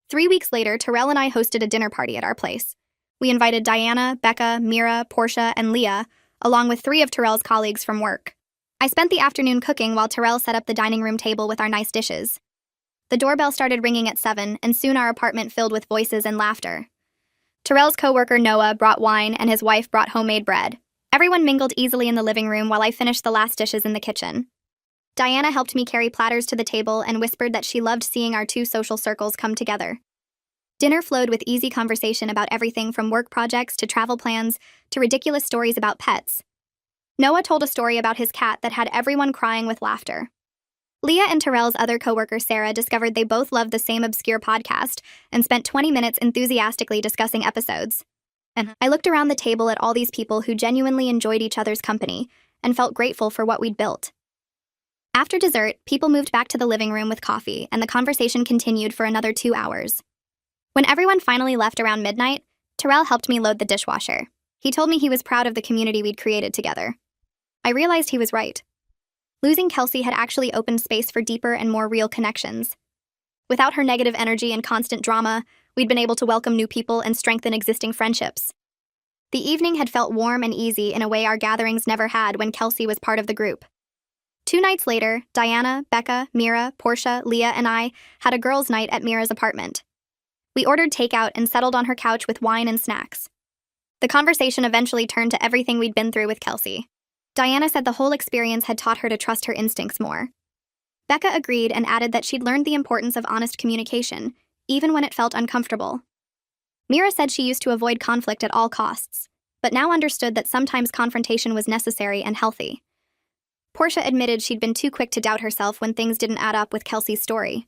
3 weeks later, Terrell and I hosted a dinner party at our place. We invited Diana, Becca, Mira, Portia, and Leah, along with 3 of Terrell's colleagues from work. I spent the afternoon cooking while Terrell set up the dining room table with our nice dishes. The doorbell started ringing at 7, and soon our apartment filled with voices and laughter. Terrell's coworker Noah brought wine, and his wife brought homemade bread. Everyone mingled easily in the living room while I finished the last dishes in the kitchen. Diana helped me carry platters to the table and whispered that she loved seeing our 2 social circles come together. Dinner flowed with easy conversation about everything from work projects to travel plans to ridiculous stories about pets. Noah told a story about his cat that had everyone crying with laughter. Leah and Terrell's other coworker Sarah discovered they both loved the same obscure podcast and spent 20 minutes enthusiastically discussing episodes. And I looked around the table at all these people who genuinely enjoyed each other's company and felt grateful for what we'd built. After dessert, people moved back to the living room with coffee, and the conversation continued for another 2 hours. When everyone finally left around midnight, Terrell helped me load the dishwasher. He told me he was proud of the community we'd created together. I realized he was right. Losing Kelsey had actually opened space for deeper and more real connections. Without her negative energy and constant drama, we'd been able to welcome new people and strengthen existing friendships. The evening had felt warm and easy in a way our gatherings never had when Kelsey was part of the group. 2 nights later, Diana, Becca, Mira, Portia, Leah, and I had a girls' night at Mira's apartment. We ordered takeout and settled on her couch with wine and snacks. The conversation eventually turned to everything we'd been through with Kelsey. Diana said the whole experience had taught her to trust her instincts more. Becca agreed and added that she'd learned the importance of honest communication, even when it felt uncomfortable. Mira said she used to avoid conflict at all costs, but now understood that sometimes confrontation was necessary and healthy. Portia admitted she'd been too quick to doubt herself when things didn't add up with Kelsey's story.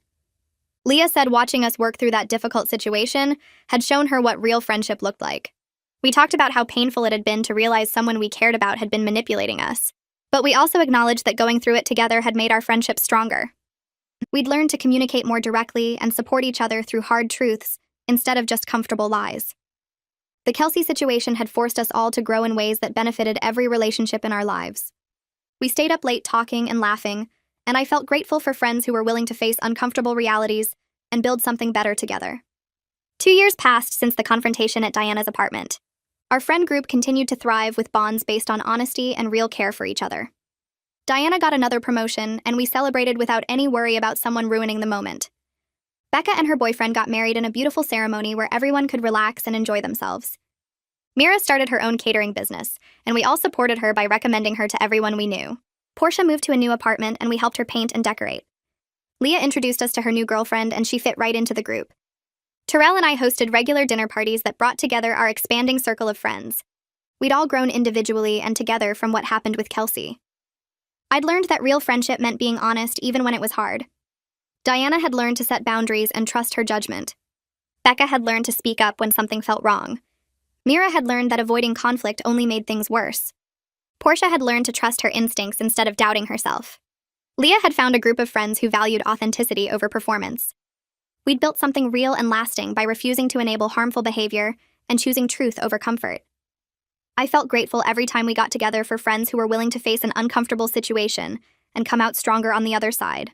Leah said watching us work through that difficult situation had shown her what real friendship looked like. We talked about how painful it had been to realize someone we cared about had been manipulating us, but we also acknowledged that going through it together had made our friendship stronger. We'd learned to communicate more directly and support each other through hard truths instead of just comfortable lies. The Kelsey situation had forced us all to grow in ways that benefited every relationship in our lives. We stayed up late talking and laughing, and I felt grateful for friends who were willing to face uncomfortable realities and build something better together. 2 years passed since the confrontation at Diana's apartment. Our friend group continued to thrive with bonds based on honesty and real care for each other. Diana got another promotion, and we celebrated without any worry about someone ruining the moment. Becca and her boyfriend got married in a beautiful ceremony where everyone could relax and enjoy themselves. Mira started her own catering business, and we all supported her by recommending her to everyone we knew. Portia moved to a new apartment, and we helped her paint and decorate. Leah introduced us to her new girlfriend, and she fit right into the group. Terrell and I hosted regular dinner parties that brought together our expanding circle of friends. We'd all grown individually and together from what happened with Kelsey. I'd learned that real friendship meant being honest even when it was hard. Diana had learned to set boundaries and trust her judgment. Becca had learned to speak up when something felt wrong. Mira had learned that avoiding conflict only made things worse. Portia had learned to trust her instincts instead of doubting herself. Leah had found a group of friends who valued authenticity over performance. We'd built something real and lasting by refusing to enable harmful behavior and choosing truth over comfort. I felt grateful every time we got together for friends who were willing to face an uncomfortable situation and come out stronger on the other side.